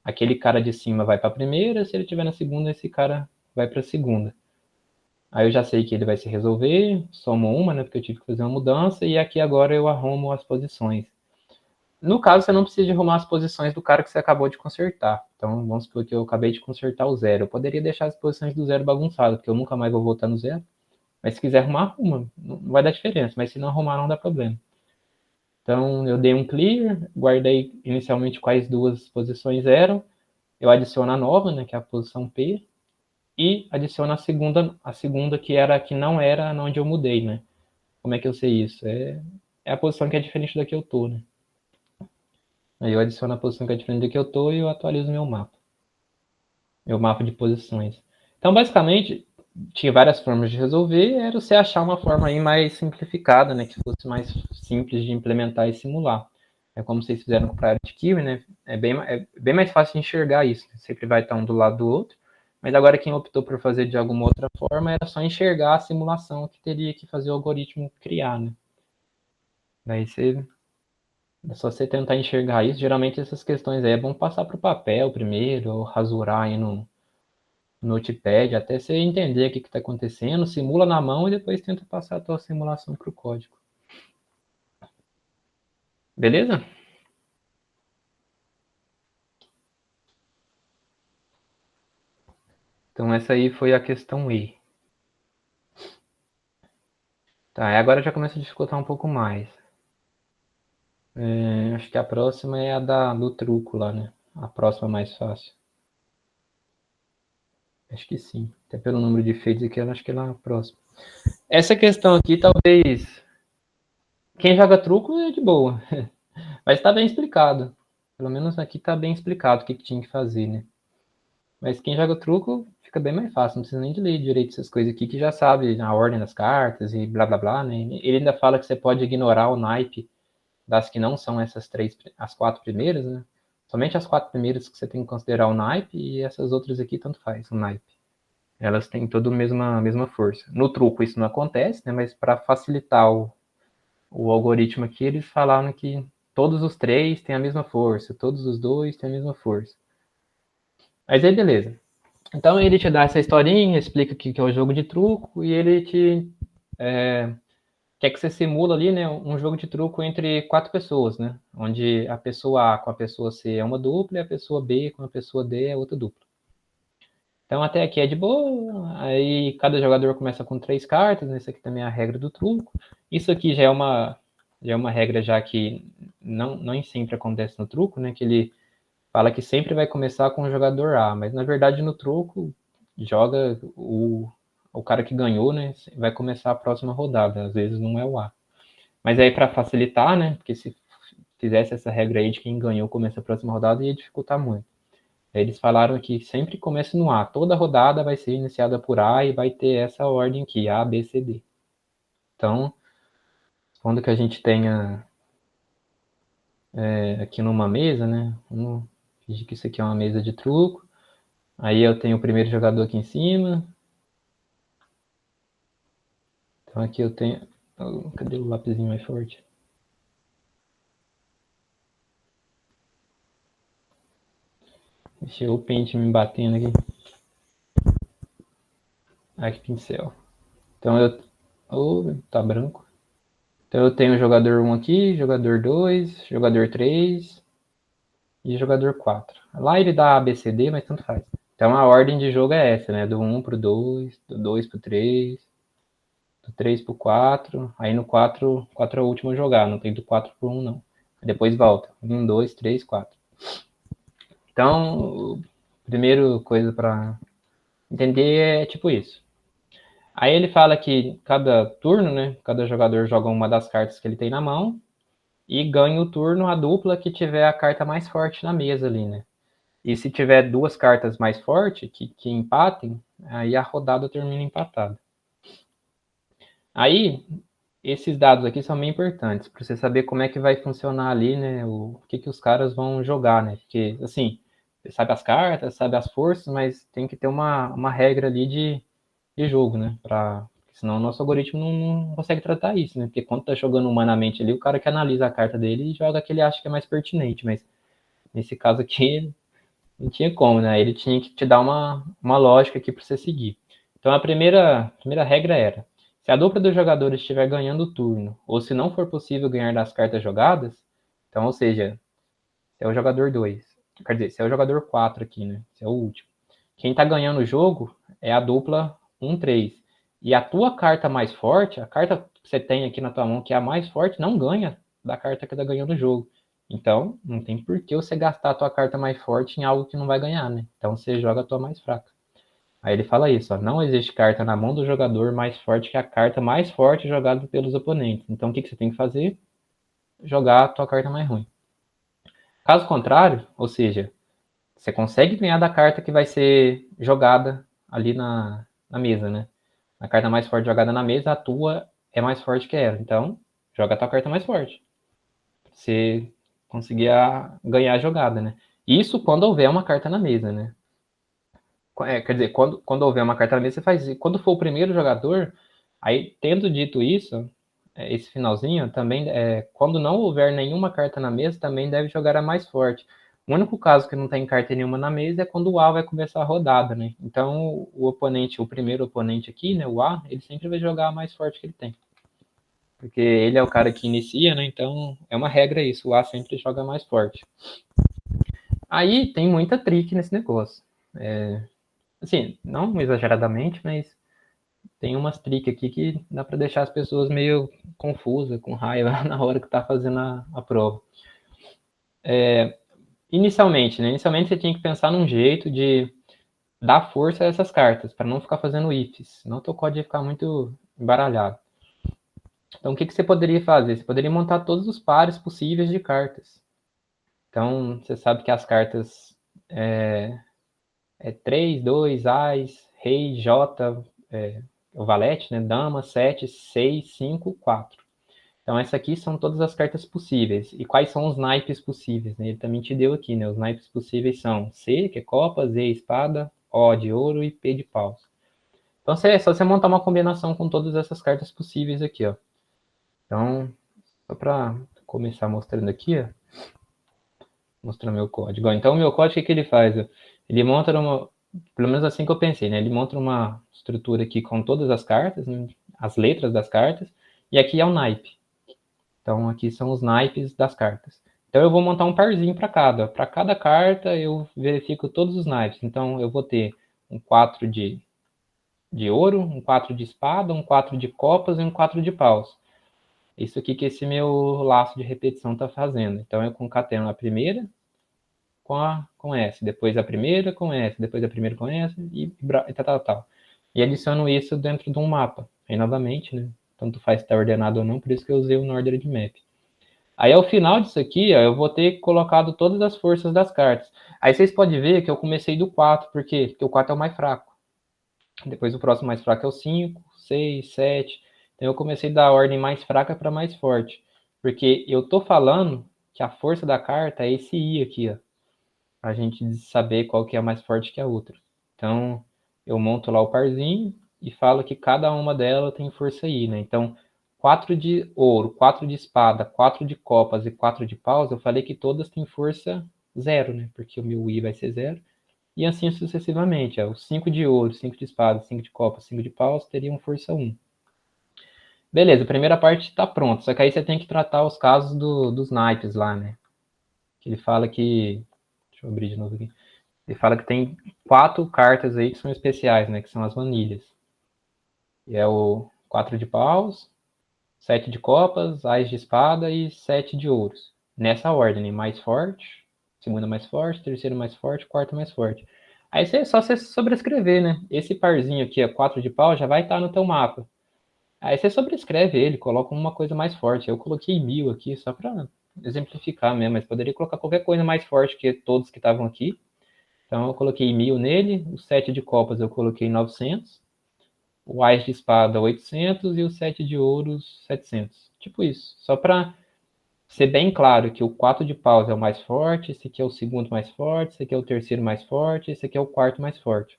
aquele cara de cima vai para a primeira, se ele estiver na segunda, esse cara vai para a segunda. Aí eu já sei que ele vai se resolver, somo uma, né? Porque eu tive que fazer uma mudança, e aqui agora eu arrumo as posições. No caso, você não precisa de arrumar as posições do cara que você acabou de consertar. Então, vamos supor que eu acabei de consertar o zero. Eu poderia deixar as posições do zero bagunçadas, porque eu nunca mais vou voltar no zero. Mas se quiser arrumar, arruma. Não vai dar diferença, mas se não arrumar, não dá problema. Então, eu dei um clear, guardei inicialmente quais duas posições eram. Eu adiciono a nova, né, que é a posição P, e adiciono a segunda que era que não era onde eu mudei, né? Como é que eu sei isso? É a posição que é diferente da que eu tô, né? Aí eu adiciono a posição que é diferente da que eu tô e eu atualizo meu mapa de posições. Então, basicamente, tinha várias formas de resolver, era você achar uma forma aí mais simplificada, né, que fosse mais simples de implementar e simular. É como vocês fizeram com o Priority Queue, né? É bem mais fácil de enxergar isso. Sempre vai estar um do lado do outro. Mas agora quem optou por fazer de alguma outra forma era só enxergar a simulação que teria que fazer o algoritmo criar, né? Daí é só você tentar enxergar isso. Geralmente essas questões aí é bom passar para o papel primeiro, ou rasurar aí no Notepad, até você entender o que está acontecendo, simula na mão e depois tenta passar a tua simulação para o código. Beleza? Então essa aí foi a questão E. Tá, agora já começa a dificultar um pouco mais. Acho que a próxima é a do truco lá, né? A próxima mais fácil. Acho que sim. Até pelo número de feitos aqui, eu acho que é lá a próxima. Essa questão aqui, talvez... Quem joga truco é de boa. Mas está bem explicado. Pelo menos aqui está bem explicado o que tinha que fazer, né? Mas quem joga truco fica bem mais fácil. Não precisa nem de ler direito essas coisas aqui, que já sabe a ordem das cartas e blá blá blá, né? Ele ainda fala que você pode ignorar o naipe das que não são as 4 primeiras, né? Somente as 4 primeiras que você tem que considerar o naipe, e essas outras aqui tanto faz, o naipe. Elas têm toda a mesma força. No truco isso não acontece, né? Mas para facilitar o algoritmo aqui, eles falaram que todos os 3 têm a mesma força, todos os 2 têm a mesma força. Mas aí beleza. Então ele te dá essa historinha, explica o que é o jogo de truco, e ele quer que você simula ali, né, um jogo de truco entre 4 pessoas, né? Onde a pessoa A com a pessoa C é uma dupla e a pessoa B com a pessoa D é outra dupla. Então até aqui é de boa, aí cada jogador começa com 3 cartas, né? Isso aqui também é a regra do truco. Isso aqui já é uma regra já que não sempre acontece no truco, né? Que ele fala que sempre vai começar com o jogador A, mas na verdade no truco joga o cara que ganhou, né? Vai começar a próxima rodada, às vezes não é o A. Mas aí para facilitar, né? Porque se fizesse essa regra aí de quem ganhou começa a próxima rodada, ia dificultar muito. Aí eles falaram que sempre começa no A. Toda rodada vai ser iniciada por A e vai ter essa ordem aqui, A, B, C, D. Então, quando que a gente tenha aqui numa mesa, né? Vamos fingir que isso aqui é uma mesa de truco. Aí eu tenho o primeiro jogador aqui em cima. Então aqui eu tenho... Cadê o lapisinho mais forte? Deixa o pente me batendo aqui. Ah, que pincel. Então eu... Oh, tá branco. Então eu tenho jogador 1 aqui, jogador 2, jogador 3 e jogador 4. Lá ele dá A, B, C, D, mas tanto faz. Então a ordem de jogo é essa, né? Do 1 pro 2, do 2 pro 3, do 3 pro 4. Aí no 4 é o último a jogar, não tem do 4 pro 1 não. Depois volta. 1, 2, 3, 4. Então, primeira coisa para Entender é tipo isso. Aí ele fala que cada turno, né, cada jogador joga uma das cartas que ele tem na mão e ganha o turno a dupla que tiver a carta mais forte na mesa ali, né? E se tiver duas cartas mais fortes que empatem, aí a rodada termina empatada. Aí, esses dados aqui são bem importantes para você saber como é que vai funcionar ali, né? O que os caras vão jogar, né? Porque, assim, você sabe as cartas, sabe as forças, mas tem que ter uma regra ali de jogo, né? Senão o nosso algoritmo não consegue tratar isso, né? Porque quando tá jogando humanamente ali, o cara que analisa a carta dele e joga a que ele acha que é mais pertinente, mas nesse caso aqui não tinha como, né? Ele tinha que te dar uma lógica aqui para você seguir. Então a primeira regra era: se a dupla dos jogadores estiver ganhando o turno, ou se não for possível ganhar das cartas jogadas, então, ou seja, se é o jogador 2, quer dizer, se é o jogador 4 aqui, né? Se é o último. Quem tá ganhando o jogo é a dupla 1-3. E a tua carta mais forte, a carta que você tem aqui na tua mão, que é a mais forte, não ganha da carta que tá ganhando o jogo. Então, não tem por que você gastar a tua carta mais forte em algo que não vai ganhar, né? Então, você joga a tua mais fraca. Aí ele fala isso, ó, não existe carta na mão do jogador mais forte que a carta mais forte jogada pelos oponentes. Então, o que você tem que fazer? Jogar a tua carta mais ruim. Caso contrário, ou seja, você consegue ganhar da carta que vai ser jogada ali na mesa, né? A carta mais forte jogada na mesa, a tua é mais forte que ela. Então, joga a tua carta mais forte. Pra você conseguir ganhar a jogada, né? Isso quando houver uma carta na mesa, né? Quer dizer, quando houver uma carta na mesa, você faz isso. Quando for o primeiro jogador, aí, tendo dito isso, esse finalzinho, também, quando não houver nenhuma carta na mesa, também deve jogar a mais forte. O único caso que não tem carta nenhuma na mesa é quando o A vai começar a rodada, né? Então, o oponente, o primeiro oponente aqui, né, o A, ele sempre vai jogar a mais forte que ele tem. Porque ele é o cara que inicia, né? Então, é uma regra isso, o A sempre joga mais forte. Aí, tem muita trick nesse negócio. Assim, não exageradamente, mas tem umas tricks aqui que dá para deixar as pessoas meio confusas, com raiva na hora que tá fazendo a prova. Inicialmente, né? Inicialmente você tinha que pensar num jeito de dar força a essas cartas, para não ficar fazendo ifs, senão teu código ia ficar muito embaralhado. Então, o que você poderia fazer? Você poderia montar todos os pares possíveis de cartas. Então, você sabe que as cartas é 3, 2, Ás, Rei, J, o Valete, né? Dama, 7, 6, 5, 4. Então, essas aqui são todas as cartas possíveis. E quais são os naipes possíveis? Né? Ele também te deu aqui, né? Os naipes possíveis são C, que é Copa, Z, Espada, O de Ouro e P de Paus. Então, é só você montar uma combinação com todas essas cartas possíveis aqui, ó. Então, só para começar mostrando aqui, ó. Mostrar meu código. Então, o meu código, o que ele faz? Ele monta pelo menos assim que eu pensei, né? Ele monta uma estrutura aqui com todas as cartas, né? As letras das cartas, e aqui é o naipe. Então, aqui são os naipes das cartas. Então, eu vou montar um parzinho para cada. Para cada carta, eu verifico todos os naipes. Então, eu vou ter um 4 de ouro, um 4 de espada, um 4 de copas e um 4 de paus. Isso aqui que esse meu laço de repetição está fazendo. Então, eu concateno a primeira com essa, depois a primeira com essa, depois a primeira com essa, e tal. E adiciono isso dentro de um mapa. Aí, novamente, né? Tanto faz se está ordenado ou não, por isso que eu usei o Northern Map. Aí, ao final disso aqui, ó, eu vou ter colocado todas as forças das cartas. Aí, vocês podem ver que eu comecei do 4, por quê? Porque o 4 é o mais fraco. Depois, o próximo mais fraco é o 5, 6, 7. Então, eu comecei da ordem mais fraca para mais forte. Porque eu tô falando que a força da carta é esse I aqui, ó. A gente saber qual que é mais forte que a outra. Então, eu monto lá o parzinho e falo que cada uma delas tem força I, né? Então, 4 de ouro, 4 de espada, 4 de copas e 4 de paus, eu falei que todas têm força 0, né? Porque o meu I vai ser 0. E assim sucessivamente. Ó. Os 5 de ouro, 5 de espada, 5 de copas, 5 de paus teriam força 1. Beleza, a primeira parte está pronta. Só que aí você tem que tratar os casos dos naipes lá, né? Que ele fala que... Deixa eu abrir de novo aqui. Ele fala que tem 4 cartas aí que são especiais, né? Que são as vanilhas. E é o 4 de paus, 7 de copas, Ás de espada e 7 de ouros. Nessa ordem, né? Mais forte, segunda mais forte, terceira mais forte, quarta mais forte. Aí é só você sobrescrever, né? Esse parzinho aqui, 4 de pau, já vai estar no teu mapa. Aí você sobrescreve ele, coloca uma coisa mais forte. Eu coloquei 1000 aqui só para exemplificar mesmo, mas poderia colocar qualquer coisa mais forte que todos que estavam aqui. Então eu coloquei 1000 nele, o 7 de copas eu coloquei 900, o Ás de espada 800 e o 7 de ouros 700. Tipo isso, só para ser bem claro que o 4 de paus é o mais forte, esse aqui é o segundo mais forte, esse aqui é o terceiro mais forte, esse aqui é o quarto mais forte.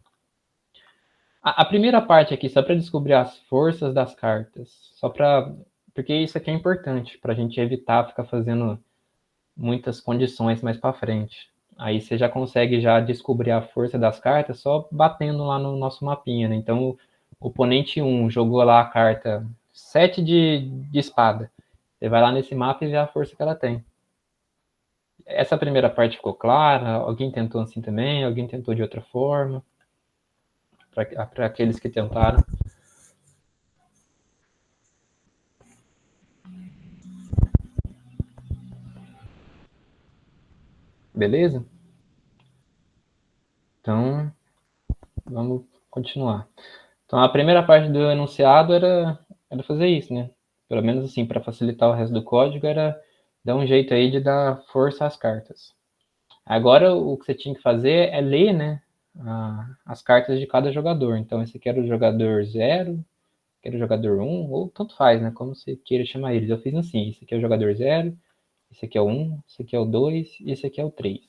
A primeira parte aqui, só para descobrir as forças das cartas, só para... Porque isso aqui é importante, para a gente evitar ficar fazendo muitas condições mais para frente. Aí você já consegue já descobrir a força das cartas só batendo lá no nosso mapinha, né? Então, o oponente 1 jogou lá a carta 7 de espada. Você vai lá nesse mapa e vê a força que ela tem. Essa primeira parte ficou clara? Alguém tentou assim também? Alguém tentou de outra forma? Para aqueles que tentaram. Beleza? Então, vamos continuar. Então, a primeira parte do enunciado era fazer isso, né? Pelo menos assim, para facilitar o resto do código, era dar um jeito aí de dar força às cartas. Agora, o que você tinha que fazer é ler, né, as cartas de cada jogador. Então, esse aqui era o jogador 0, que era o jogador 1, ou tanto faz, né, como você queira chamar eles. Eu fiz assim, esse aqui é o jogador 0, esse aqui é o 1, esse aqui é o 2 e esse aqui é o 3.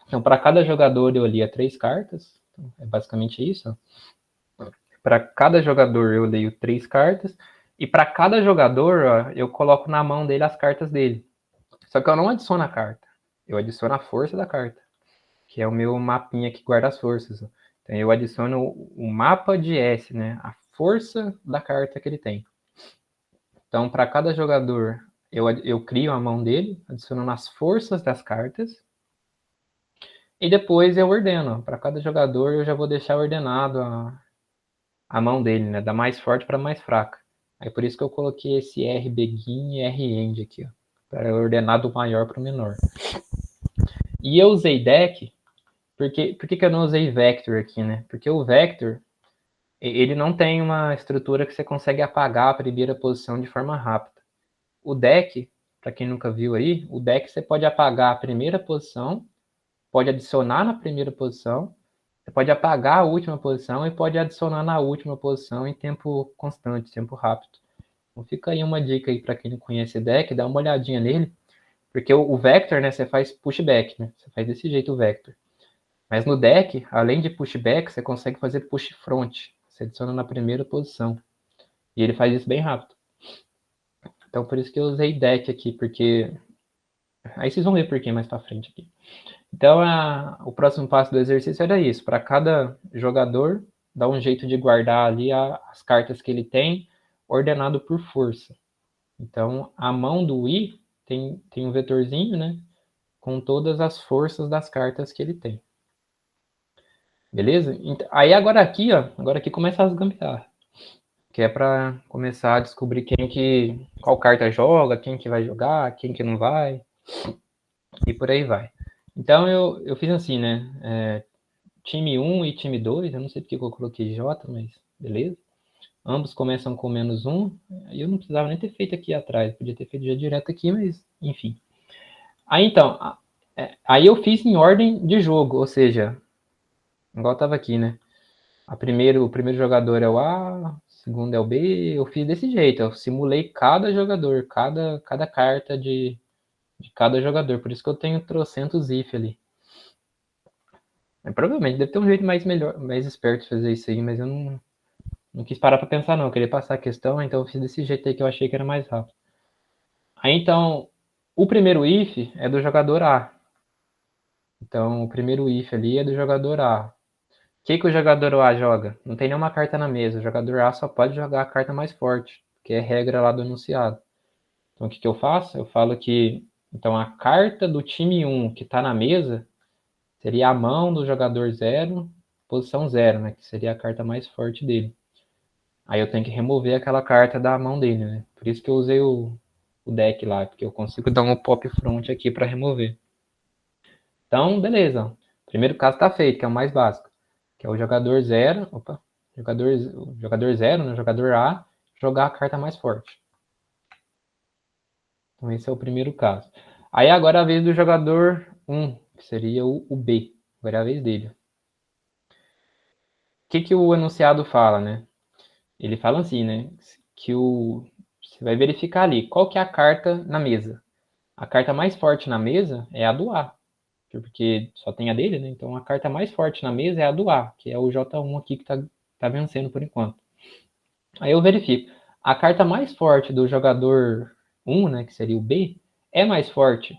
Então, para cada jogador eu lia 3 cartas, então, é basicamente isso. Para cada jogador eu leio 3 cartas, e para cada jogador ó, eu coloco na mão dele as cartas dele. Só que eu não adiciono a carta, eu adiciono a força da carta, que é o meu mapinha que guarda as forças. Então eu adiciono o mapa de S, né? A força da carta que ele tem. Então, para cada jogador, eu crio a mão dele, adicionando as forças das cartas. E depois eu ordeno. Para cada jogador, eu já vou deixar ordenado a mão dele, né? Da mais forte para mais fraca. Aí por isso que eu coloquei esse R begin e R end aqui, para ordenar do maior para o menor. E eu usei deck, por que eu não usei vector aqui, né? Porque o vector, ele não tem uma estrutura que você consegue apagar a primeira posição de forma rápida. O deck, para quem nunca viu aí, o deck você pode apagar a primeira posição, pode adicionar na primeira posição, você pode apagar a última posição e pode adicionar na última posição em tempo constante, tempo rápido. Então fica aí uma dica aí para quem não conhece deck, dá uma olhadinha nele, porque o vector, né, você faz pushback, né? Você faz desse jeito o vector. Mas no deck, além de pushback, você consegue fazer push front. Você adiciona na primeira posição. E ele faz isso bem rápido. Então por isso que eu usei deck aqui, porque aí vocês vão ver por que mais para frente aqui. Então o próximo passo do exercício era isso, para cada jogador dar um jeito de guardar ali as cartas que ele tem, ordenado por força. Então, a mão do I tem um vetorzinho, né? Com todas as forças das cartas que ele tem. Beleza? Aí agora aqui, ó. Agora aqui começa as gambiarras. Que é para começar a descobrir qual carta joga, quem que vai jogar, quem que não vai. E por aí vai. Então eu fiz assim, né? Time 1 e time 2, eu não sei porque eu coloquei J, mas beleza. Ambos começam com -1. Eu não precisava nem ter feito aqui atrás, podia ter feito já direto aqui, mas enfim. Aí então, aí eu fiz em ordem de jogo, ou seja, igual estava aqui, né? O primeiro jogador é o A, o segundo é o B, eu fiz desse jeito, eu simulei cada jogador, cada carta de cada jogador, por isso que eu tenho trocentos if ali. Provavelmente deve ter um jeito mais esperto de fazer isso aí, mas eu não quis parar para pensar não, eu queria passar a questão, então eu fiz desse jeito aí que eu achei que era mais rápido. Aí então, o primeiro if é do jogador A. Então, o primeiro if ali é do jogador A. O que o jogador A joga? Não tem nenhuma carta na mesa. O jogador A só pode jogar a carta mais forte, que é regra lá do enunciado. Então, o que eu faço? Eu falo que então a carta do time 1 que está na mesa seria a mão do jogador 0, posição 0, né? Que seria a carta mais forte dele. Aí eu tenho que remover aquela carta da mão dele, né? Por isso que eu usei o deck lá, porque eu consigo dar um pop front aqui para remover. Então, beleza. Primeiro caso está feito, que é o mais básico, que é o jogador 0, jogador 0, né, jogador A, jogar a carta mais forte. Então esse é o primeiro caso. Aí agora é a vez do jogador 1, que seria o B. Agora é a vez dele. O que o enunciado fala, né? Ele fala assim, né? Que você vai verificar ali qual que é a carta na mesa. A carta mais forte na mesa é a do A, porque só tem a dele, né? Então a carta mais forte na mesa é a do A, que é o J1 aqui que tá vencendo por enquanto. Aí eu verifico. A carta mais forte do jogador 1, né, que seria o B, é mais forte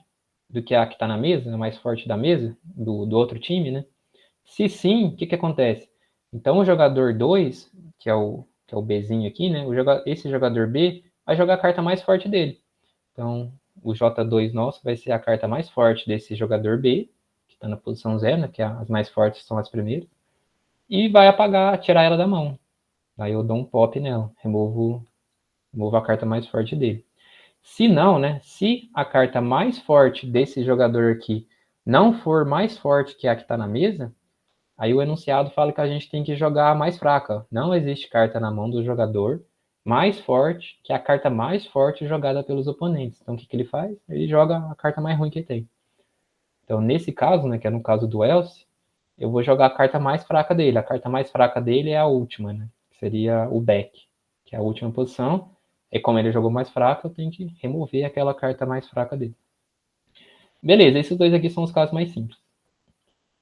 do que a que está na mesa, a mais forte da mesa, do outro time, né? Se sim, o que acontece? Então o jogador 2, que é o Bzinho aqui, né? Esse jogador B vai jogar a carta mais forte dele. Então o J2 nosso vai ser a carta mais forte desse jogador B, que está na posição 0, né? Que as mais fortes são as primeiras. E vai apagar, tirar ela da mão. Aí eu dou um pop nela, removo a carta mais forte dele. Se não, né? Se a carta mais forte desse jogador aqui não for mais forte que a que está na mesa, aí o enunciado fala que a gente tem que jogar a mais fraca. Não existe carta na mão do jogador mais forte que a carta mais forte jogada pelos oponentes. Então o que ele faz? Ele joga a carta mais ruim que ele tem. Então nesse caso, né, que é no caso do Elcio, eu vou jogar a carta mais fraca dele. A carta mais fraca dele é a última, né? Que seria o Beck, que é a última posição. E como ele jogou mais fraco, eu tenho que remover aquela carta mais fraca dele. Beleza, esses dois aqui são os casos mais simples.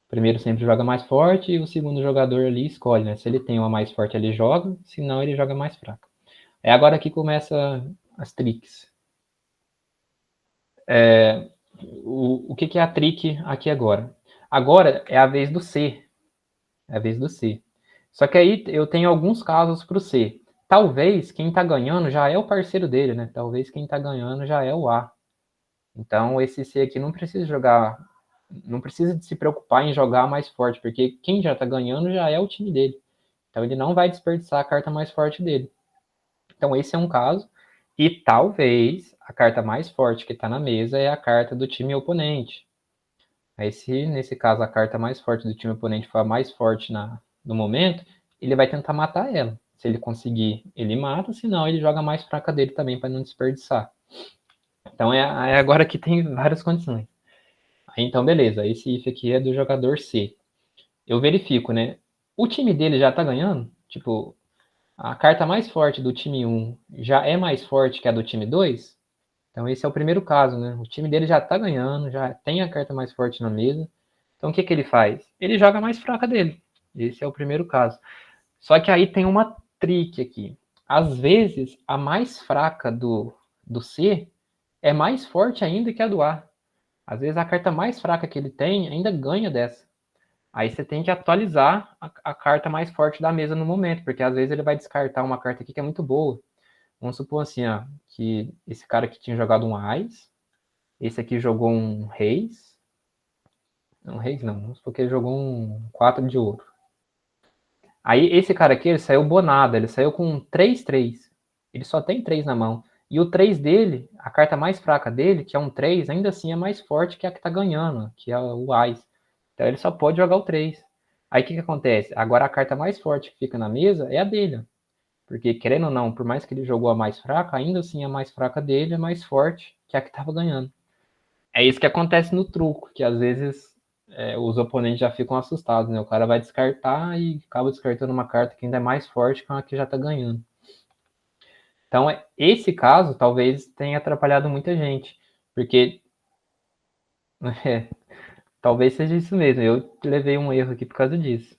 O primeiro sempre joga mais forte e o segundo jogador ali escolhe, né? Se ele tem uma mais forte, ele joga, se não, ele joga mais fraca. É agora que começa as tricks. O que é a trick aqui agora? Agora é a vez do C. É a vez do C. Só que aí eu tenho alguns casos para o C. Talvez quem está ganhando já é o parceiro dele, né? Talvez quem está ganhando já é o A. Então esse C aqui não precisa jogar, não precisa de se preocupar em jogar mais forte, porque quem já está ganhando já é o time dele. Então ele não vai desperdiçar a carta mais forte dele. Então esse é um caso. E talvez a carta mais forte que está na mesa é a carta do time oponente. Aí se nesse caso a carta mais forte do time oponente for a mais forte no momento, ele vai tentar matar ela. Se ele conseguir, ele mata, senão ele joga a mais fraca dele também para não desperdiçar. Então é agora que tem várias condições. Aí, então beleza, esse if aqui é do jogador C. Eu verifico, né? O time dele já tá ganhando, tipo, a carta mais forte do time 1 já é mais forte que a do time 2. Então esse é o primeiro caso, né? O time dele já tá ganhando, já tem a carta mais forte na mesa. Então o que ele faz? Ele joga a mais fraca dele. Esse é o primeiro caso. Só que aí tem uma trick aqui. Às vezes, a mais fraca do C é mais forte ainda que a do A. Às vezes a carta mais fraca que ele tem ainda ganha dessa. Aí você tem que atualizar a carta mais forte da mesa no momento, porque às vezes ele vai descartar uma carta aqui que é muito boa. Vamos supor assim, ó, que esse cara aqui tinha jogado um Ás, esse aqui jogou um Reis. Não, Reis não, vamos supor que ele jogou um 4 de ouro. Aí esse cara aqui, ele saiu bonado, ele saiu com 3-3. Ele só tem 3 na mão. E o 3 dele, a carta mais fraca dele, que é um 3, ainda assim é mais forte que a que tá ganhando, que é o Ás. Então ele só pode jogar o 3. Aí o que acontece? Agora a carta mais forte que fica na mesa é a dele. Porque, querendo ou não, por mais que ele jogou a mais fraca, ainda assim a mais fraca dele é mais forte que a que tava ganhando. É isso que acontece no truco, que às vezes os oponentes já ficam assustados, né? O cara vai descartar e acaba descartando uma carta que ainda é mais forte que a que já tá ganhando. Então, esse caso talvez tenha atrapalhado muita gente, porque talvez seja isso mesmo. Eu levei um erro aqui por causa disso,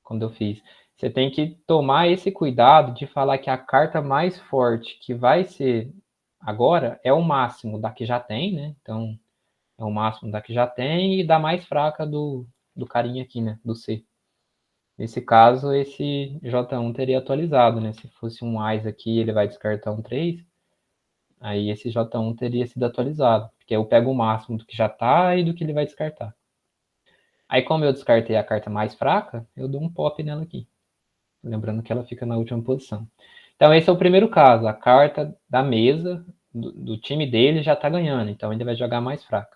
quando eu fiz. Você tem que tomar esse cuidado de falar que a carta mais forte que vai ser agora é o máximo da que já tem, né? Então, é o máximo da que já tem e da mais fraca do carinha aqui, né? Do C. Nesse caso, esse J1 teria atualizado, né? Se fosse um Ás aqui, ele vai descartar um 3, aí esse J1 teria sido atualizado, porque eu pego o máximo do que já tá e do que ele vai descartar. Aí, como eu descartei a carta mais fraca, eu dou um pop nela aqui. Lembrando que ela fica na última posição. Então, esse é o primeiro caso. A carta da mesa, do time dele, já tá ganhando, então ele vai jogar mais fraca.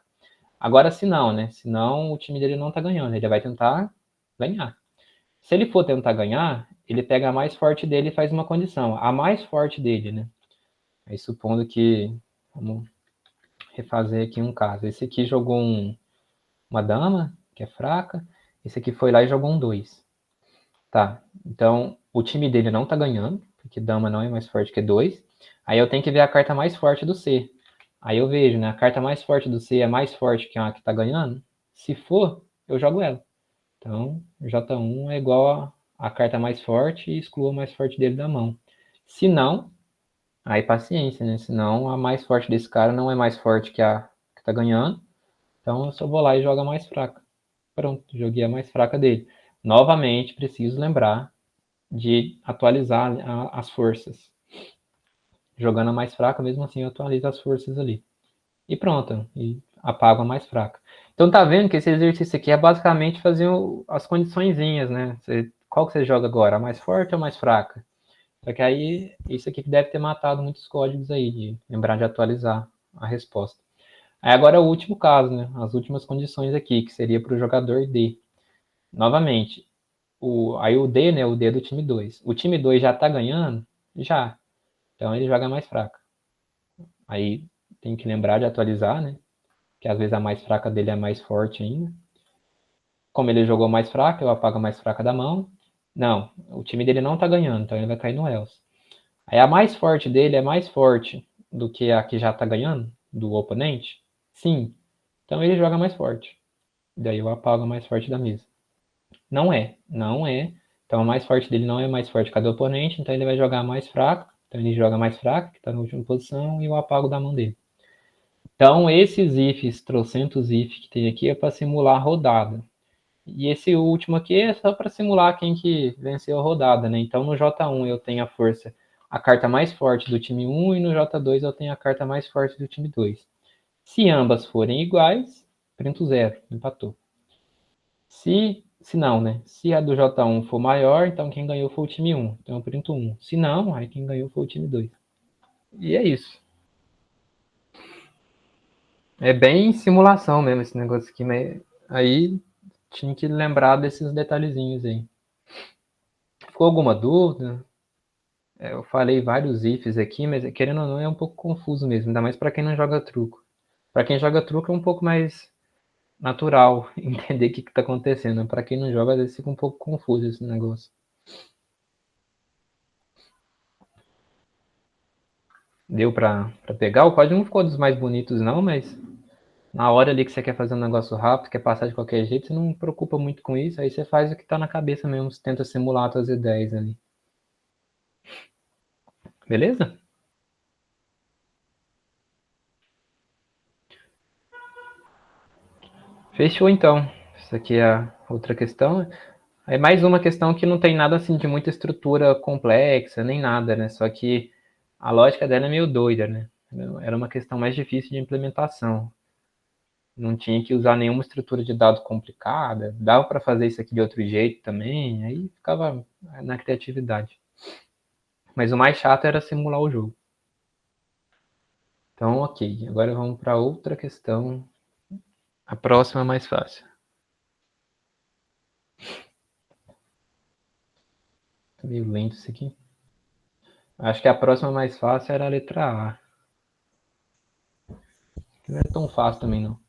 Agora, se não, né? Se não, o time dele não tá ganhando. Ele vai tentar ganhar. Se ele for tentar ganhar, ele pega a mais forte dele e faz uma condição. A mais forte dele, né? Aí supondo que... Vamos refazer aqui um caso. Esse aqui jogou uma dama, que é fraca. Esse aqui foi lá e jogou um 2. Tá, então o time dele não tá ganhando, porque dama não é mais forte que 2. Aí eu tenho que ver a carta mais forte do C. Aí eu vejo, né? A carta mais forte do C é mais forte que a que tá ganhando. Se for, eu jogo ela. Então, J1 é igual a carta mais forte e excluo a mais forte dele da mão. Se não, aí paciência, né? Se não, a mais forte desse cara não é mais forte que a que tá ganhando. Então eu só vou lá e jogo a mais fraca. Pronto, joguei a mais fraca dele. Novamente, preciso lembrar de atualizar as forças. Jogando a mais fraca, mesmo assim eu atualizo as forças ali. E pronto, e apago a mais fraca. Então tá vendo que esse exercício aqui é basicamente fazer as condiçõezinhas, né? Qual que você joga agora? A mais forte ou a mais fraca? Só que aí, isso aqui que deve ter matado muitos códigos aí, de lembrar de atualizar a resposta. Aí agora é o último caso, né? As últimas condições aqui, que seria para o jogador D. Novamente, aí o D, né? O D é do time 2. O time 2 já tá ganhando? Já. Então ele joga mais fraca. Aí tem que lembrar de atualizar, né? Que às vezes a mais fraca dele é mais forte ainda. Como ele jogou mais fraca, eu apago a mais fraca da mão. Não, o time dele não tá ganhando, então ele vai cair no else. Aí a mais forte dele é mais forte do que a que já tá ganhando, do oponente? Sim. Então ele joga mais forte. Daí eu apago a mais forte da mesa. Não é, não é. Então a mais forte dele não é mais forte que a do oponente, então ele vai jogar mais fraca. Então ele joga mais fraca, que está na última posição, e eu apago da mão dele. Então esses ifs, trocentos if que tem aqui é para simular a rodada. E esse último aqui é só para simular quem que venceu a rodada, né? Então no J1 eu tenho a força, a carta mais forte do time 1 e no J2 eu tenho a carta mais forte do time 2. Se ambas forem iguais, printo 0, empatou. Se não, né? Se a do J1 for maior, então quem ganhou foi o time 1. Então eu printo 1. Se não, aí quem ganhou foi o time 2. E é isso. É bem simulação mesmo esse negócio aqui, mas aí tinha que lembrar desses detalhezinhos aí. Ficou alguma dúvida? Eu falei vários ifs aqui, mas querendo ou não é um pouco confuso mesmo, ainda mais para quem não joga truco. Para quem joga truco é um pouco mais natural entender o que está acontecendo. Para quem não joga, às vezes fica um pouco confuso esse negócio. Deu para pegar? O código não ficou dos mais bonitos não, mas na hora ali que você quer fazer um negócio rápido, quer passar de qualquer jeito, você não preocupa muito com isso, aí você faz o que está na cabeça mesmo, você tenta simular as suas ideias ali. Beleza? Fechou então. Isso aqui é a outra questão. É mais uma questão que não tem nada assim de muita estrutura complexa, nem nada, né? Só que a lógica dela é meio doida, né? Era uma questão mais difícil de implementação. Não tinha que usar nenhuma estrutura de dados complicada. Dava para fazer isso aqui de outro jeito também. Aí ficava na criatividade. Mas o mais chato era simular o jogo. Então, ok. Agora vamos para outra questão. A próxima é mais fácil. Tá meio lento isso aqui. Acho que a próxima mais fácil era a letra A. Não é tão fácil também, não.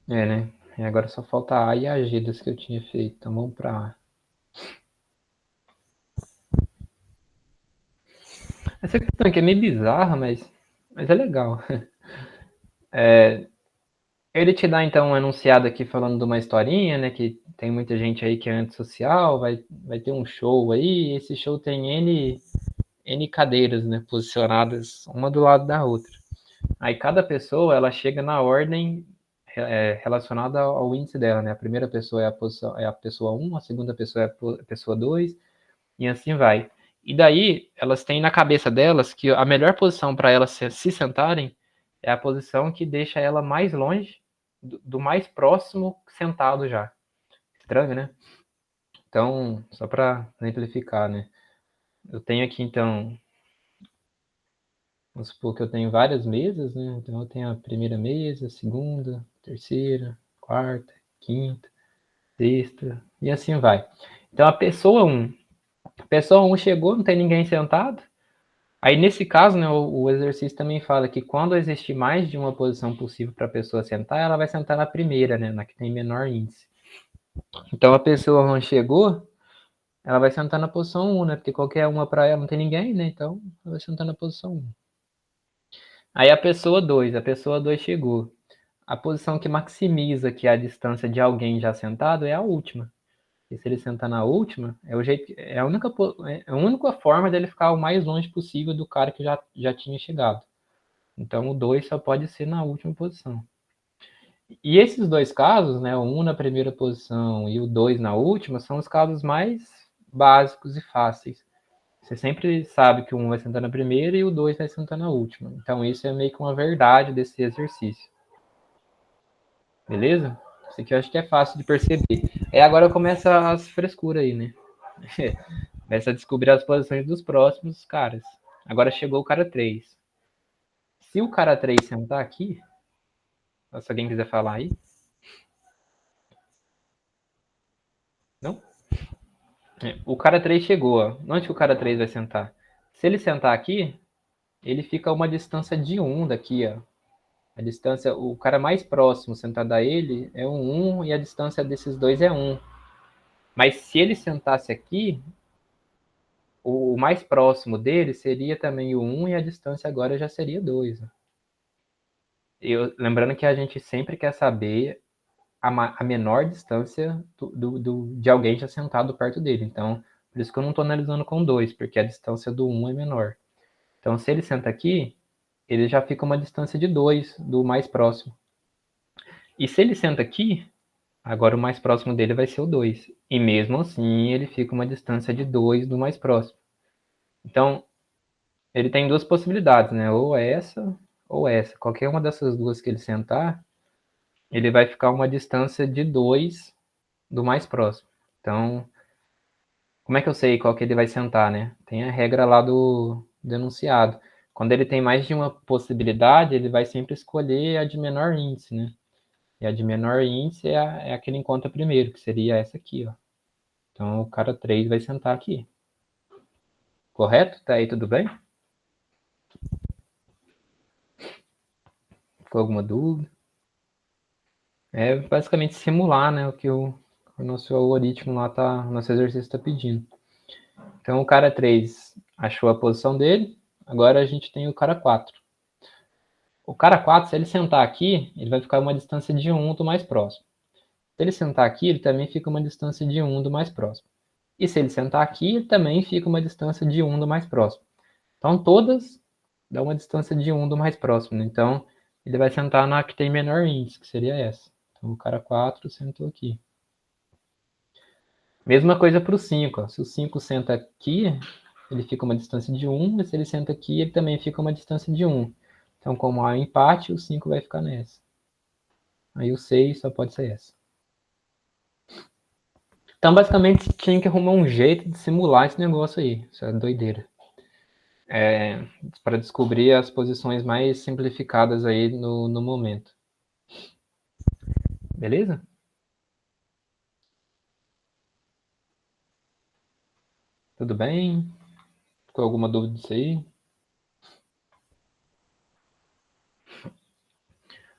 É, né? E agora só falta a A e a G das que eu tinha feito. Então vamos para A. Essa questão aqui é meio bizarra, mas é legal. Ele te dá então um enunciado aqui falando de uma historinha, né? Que tem muita gente aí que é antissocial, vai ter um show aí, e esse show tem N cadeiras, né? Posicionadas uma do lado da outra. Aí cada pessoa ela chega na ordem relacionada ao índice dela, né? A primeira pessoa é a pessoa 1, a segunda pessoa é a pessoa 2, e assim vai. E daí elas têm na cabeça delas que a melhor posição para elas se sentarem é a posição que deixa ela mais longe do mais próximo sentado já. Estranho, né? Então, só para exemplificar, né? Eu tenho aqui então Vamos supor que eu tenho várias mesas, né? Então eu tenho a primeira mesa, a segunda, terceira, quarta, quinta, sexta, e assim vai. Então a pessoa 1 chegou, não tem ninguém sentado. Aí nesse caso, né, o exercício também fala que quando existir mais de uma posição possível para a pessoa sentar, ela vai sentar na primeira, né, na que tem menor índice. Então a pessoa 1 chegou, ela vai sentar na posição 1, né, porque qualquer uma para ela não tem ninguém, né, então ela vai sentar na posição 1. Aí a pessoa 2 chegou. A posição que maximiza que a distância de alguém já sentado é a última. E se ele sentar na última, é a única forma dele ficar o mais longe possível do cara que já tinha chegado. Então o 2 só pode ser na última posição. E esses dois casos, né, o 1 na primeira posição e o 2 na última, são os casos mais básicos e fáceis. Você sempre sabe que o 1 vai sentar na primeira e o 2 vai sentar na última. Então isso é meio que uma verdade desse exercício. Beleza? Isso aqui eu acho que é fácil de perceber. Aí agora começa as frescuras aí, né? Começa a descobrir as posições dos próximos caras. Agora chegou o cara 3. Se o cara 3 sentar aqui, se alguém quiser falar aí. Não? O cara 3 chegou, ó. Onde que o cara 3 vai sentar? Se ele sentar aqui, ele fica a uma distância de 1 daqui, ó. A distância, o cara mais próximo sentado a ele é um 1 e a distância desses dois é 1. Mas se ele sentasse aqui, o mais próximo dele seria também o 1 e a distância agora já seria 2. Lembrando que a gente sempre quer saber a menor distância de alguém já sentado perto dele. Então, por isso que eu não estou analisando com 2, porque a distância do 1 é menor. Então, se ele senta aqui, ele já fica uma distância de 2 do mais próximo. E se ele senta aqui, agora o mais próximo dele vai ser o 2. E mesmo assim, ele fica uma distância de 2 do mais próximo. Então, ele tem duas possibilidades, né? Ou essa ou essa. Qualquer uma dessas duas que ele sentar, ele vai ficar uma distância de 2 do mais próximo. Então, como é que eu sei qual que ele vai sentar, né? Tem a regra lá do enunciado. Quando ele tem mais de uma possibilidade, ele vai sempre escolher a de menor índice, né? E a de menor índice é a que ele encontra primeiro, que seria essa aqui, ó. Então, o cara 3 vai sentar aqui. Correto? Tá aí tudo bem? Ficou alguma dúvida? É basicamente simular, né, o que o nosso algoritmo lá tá, o nosso exercício está pedindo. Então o cara 3 achou a posição dele, agora a gente tem o cara 4. O cara 4, se ele sentar aqui, ele vai ficar uma distância de 1 do mais próximo. Se ele sentar aqui, ele também fica uma distância de 1 do mais próximo. E se ele sentar aqui, ele também fica uma distância de 1 do mais próximo. Então todas dão uma distância de 1 do mais próximo. Então ele vai sentar na que tem menor índice, que seria essa. Então o cara 4 sentou aqui. Mesma coisa para o 5. Ó. Se o 5 senta aqui, ele fica uma distância de 1, e se ele senta aqui, ele também fica uma distância de 1. Então, como há um empate, o 5 vai ficar nessa. Aí o 6 só pode ser essa. Então, basicamente, tinha que arrumar um jeito de simular esse negócio aí. Isso é doideira. Para descobrir as posições mais simplificadas aí no momento. Beleza? Tudo bem? Ficou alguma dúvida disso aí?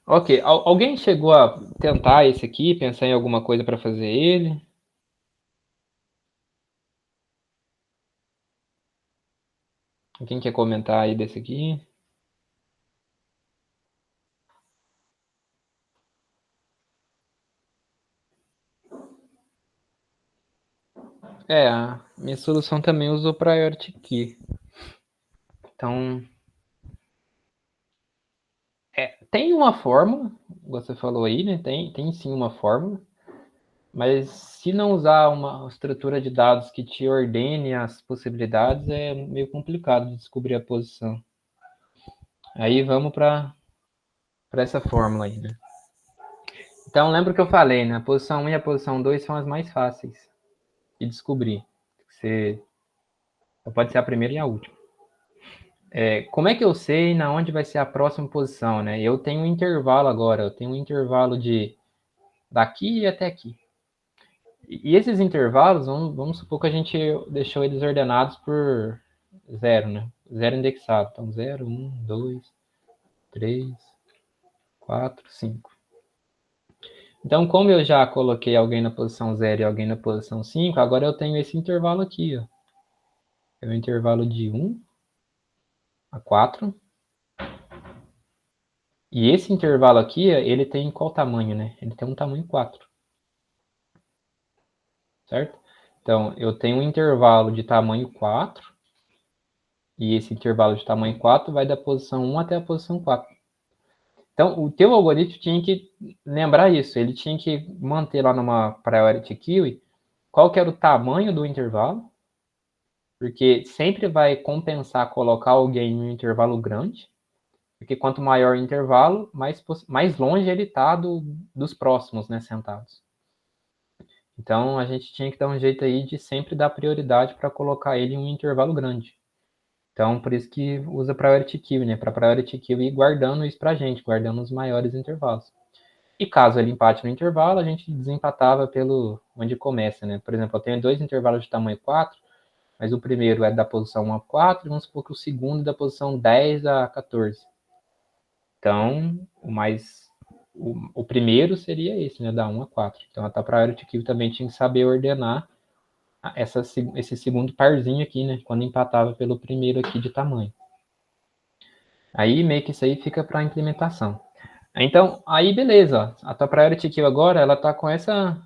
Ok, alguém chegou a tentar esse aqui, pensar em alguma coisa para fazer ele? Quem quer comentar aí desse aqui? A minha solução também usou Priority Key. Então, tem uma fórmula, você falou aí, né? Tem sim uma fórmula, mas se não usar uma estrutura de dados que te ordene as possibilidades, é meio complicado de descobrir a posição. Aí vamos para essa fórmula aí, né? Então, lembra que eu falei, né? A posição 1 e a posição 2 são as mais fáceis de descobrir. Você pode ser a primeira e a última. como é que eu sei na onde vai ser a próxima posição, né? Eu tenho um intervalo agora, eu tenho um intervalo de daqui até aqui. E esses intervalos, vamos supor que a gente deixou eles ordenados por 0, né? 0 indexado. Então, 0, 1, 2, 3, 4, 5. Então, como eu já coloquei alguém na posição 0 e alguém na posição 5, agora eu tenho esse intervalo aqui, ó. É o intervalo de 1 a 4. E esse intervalo aqui, ele tem qual tamanho, né? Ele tem um tamanho 4. Certo? Então, eu tenho um intervalo de tamanho 4. E esse intervalo de tamanho 4 vai da posição 1 até a posição 4. Então, o teu algoritmo tinha que lembrar isso. Ele tinha que manter lá numa priority queue qual que era o tamanho do intervalo, porque sempre vai compensar colocar alguém em um intervalo grande, porque quanto maior o intervalo, mais longe ele está dos próximos, né, sentados. Então, a gente tinha que dar um jeito aí de sempre dar prioridade para colocar ele em um intervalo grande. Então, por isso que usa Priority Queue, né? Para Priority Queue ir guardando isso para a gente, guardando os maiores intervalos. E caso ele empate no intervalo, a gente desempatava pelo onde começa, né? Por exemplo, eu tenho dois intervalos de tamanho 4, mas o primeiro é da posição 1 a 4, e vamos supor que o segundo é da posição 10 a 14. Então, o primeiro seria esse, né? Da 1 a 4. Então, a Priority Queue também tinha que saber ordenar esse segundo parzinho aqui, né? Quando empatava pelo primeiro aqui de tamanho. Aí meio que isso aí fica para implementação. Então, aí beleza, a tua priority queue agora, ela tá com essa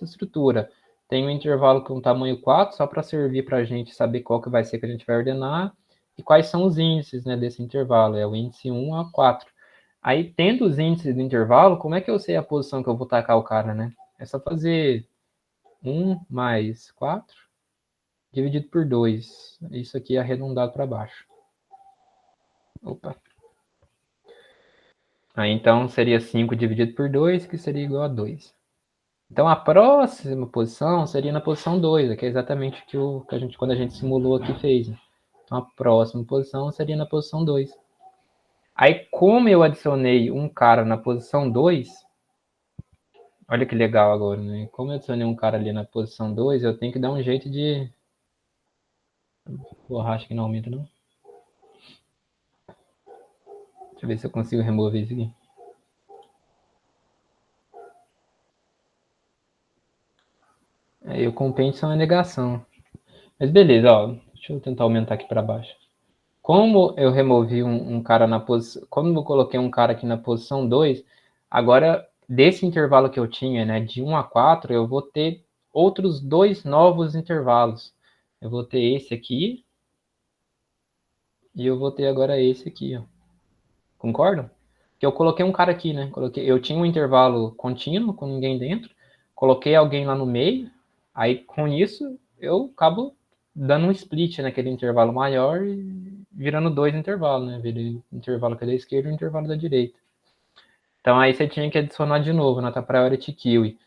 estrutura. Tem um intervalo com tamanho 4, só para servir para a gente saber qual que vai ser que a gente vai ordenar e quais são os índices, né, desse intervalo. É o índice 1 a 4. Aí, tendo os índices do intervalo, como é que eu sei a posição que eu vou tacar o cara, né? É só fazer 1 mais 4 dividido por 2. Isso aqui é arredondado para baixo. Opa. Aí, então, seria 5 dividido por 2, que seria igual a 2. Então, a próxima posição seria na posição 2, que é exatamente o que a gente, quando a gente simulou aqui, fez. Então, a próxima posição seria na posição 2. Aí, como eu adicionei um cara na posição 2, olha que legal agora, né? Como eu adicionei um cara ali na posição 2, eu tenho que dar um jeito de... Borracha que não aumenta, não. Deixa eu ver se eu consigo remover isso aqui. Aí o compensation é negação. Mas beleza, ó. Deixa eu tentar aumentar aqui para baixo. Como eu removi um cara na posição... Como eu coloquei um cara aqui na posição 2, agora, desse intervalo que eu tinha, né, de 1 a 4, eu vou ter outros dois novos intervalos. Eu vou ter esse aqui e eu vou ter agora esse aqui, ó. Concordam? Que eu coloquei um cara aqui, né? Eu tinha um intervalo contínuo com ninguém dentro, coloquei alguém lá no meio, aí com isso eu acabo dando um split naquele intervalo maior e virando dois intervalos, né? Vira o intervalo que é da esquerda e o intervalo da direita. Então aí você tinha que adicionar de novo na tua priority queue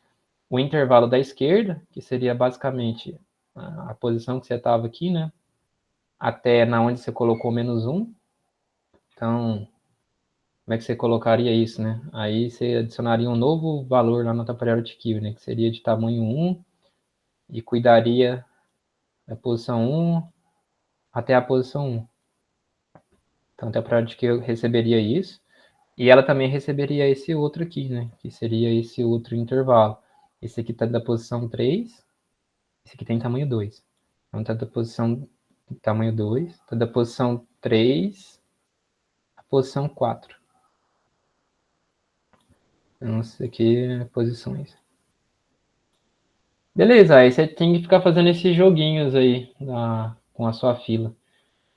o intervalo da esquerda, que seria basicamente a posição que você estava aqui, né? Até na onde você colocou -1. Então, como é que você colocaria isso, né? Aí você adicionaria um novo valor lá na tua priority queue, né? Que seria de tamanho 1 e cuidaria da posição 1 até a posição 1. Então, a priority queue receberia isso. E ela também receberia esse outro aqui, né? Que seria esse outro intervalo. Esse aqui está da posição 3. Esse aqui tem tamanho 2. Então, está da posição tamanho 2. Está da posição 3 a posição 4. Então, isso aqui é posições. Beleza, aí você tem que ficar fazendo esses joguinhos aí com a sua fila.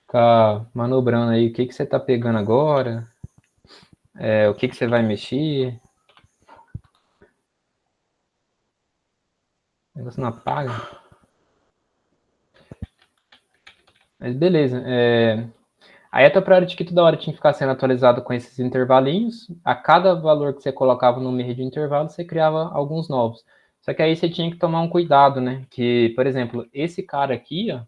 Ficar manobrando aí o que você tá pegando agora, o que você vai mexer. O negócio não apaga. Mas beleza. Aí a tua priority que toda hora tinha que ficar sendo atualizado com esses intervalinhos. A cada valor que você colocava no meio de intervalo, você criava alguns novos. Só que aí você tinha que tomar um cuidado, né? Que, por exemplo, esse cara aqui, ó,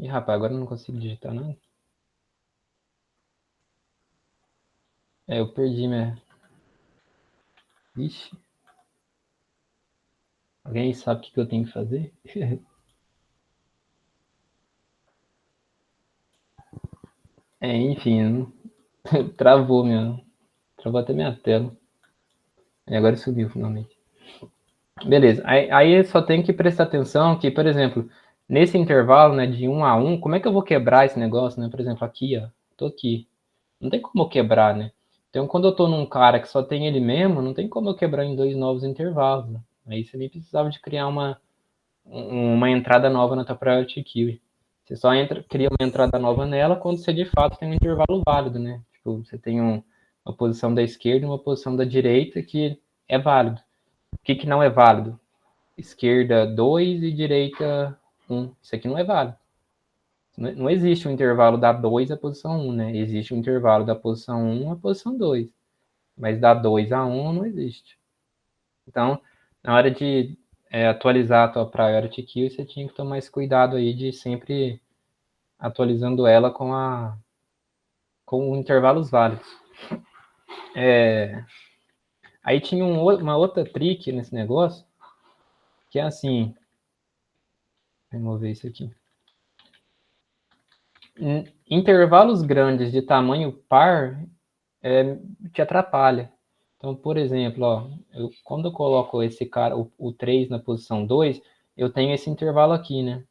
Ih, rapaz, agora eu não consigo digitar nada. Eu perdi minha... Ixi. Alguém sabe o que eu tenho que fazer? Enfim, travou até minha tela. E agora subiu finalmente. Beleza, aí só tem que prestar atenção que, por exemplo, nesse intervalo, né, de 1 a 1, como é que eu vou quebrar esse negócio, né? Por exemplo, aqui, ó, tô aqui. Não tem como eu quebrar, né? Então, quando eu tô num cara que só tem ele mesmo, não tem como eu quebrar em 2 novos intervalos, né? Aí você nem precisava de criar uma entrada nova na tua Priority Queue. Você só cria uma entrada nova nela quando você de fato tem um intervalo válido, né? Tipo, você tem uma posição da esquerda e uma posição da direita que é válido. O que não é válido? Esquerda 2 e direita 1. Isso aqui não é válido. Não existe um intervalo da 2 à posição 1, né? Existe um intervalo da posição 1 à posição 2. Mas da 2 a 1 não existe. Então, na hora de atualizar a tua Priority Queue, você tinha que tomar esse cuidado aí de sempre atualizando ela com intervalos válidos. Aí tinha uma outra trick nesse negócio, que é assim... Vou remover isso aqui. Intervalos grandes de tamanho par te atrapalha. Então, por exemplo, ó, quando eu coloco esse cara, o 3 na posição 2, eu tenho esse intervalo aqui, né?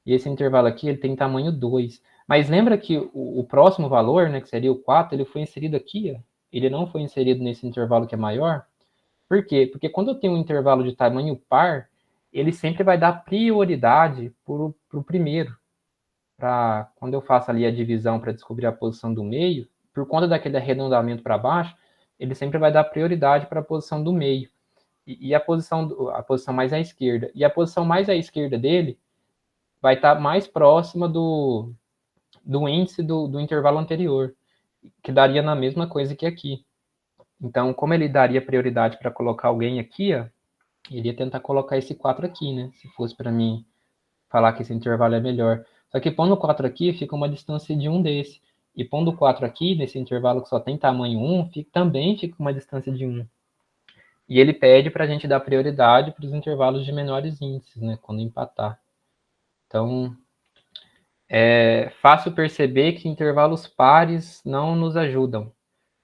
E esse intervalo aqui, ele tem tamanho 2. Mas lembra que o próximo valor, né, que seria o 4, ele foi inserido aqui, ó. Ele não foi inserido nesse intervalo que é maior. Por quê? Porque quando eu tenho um intervalo de tamanho par, ele sempre vai dar prioridade para o primeiro. Quando eu faço ali a divisão para descobrir a posição do meio, por conta daquele arredondamento para baixo, ele sempre vai dar prioridade para a posição do meio. E a posição mais à esquerda. E a posição mais à esquerda dele vai estar mais próxima do índice do intervalo anterior, que daria na mesma coisa que aqui. Então, como ele daria prioridade para colocar alguém aqui, ó, ele ia tentar colocar esse 4 aqui, né? Se fosse para mim falar que esse intervalo é melhor. Só que pondo 4 aqui, fica uma distância de 1 desse. E pondo 4 aqui, nesse intervalo que só tem tamanho 1, também fica uma distância de 1. E ele pede para a gente dar prioridade para os intervalos de menores índices, né? Quando empatar. Então, é fácil perceber que intervalos pares não nos ajudam.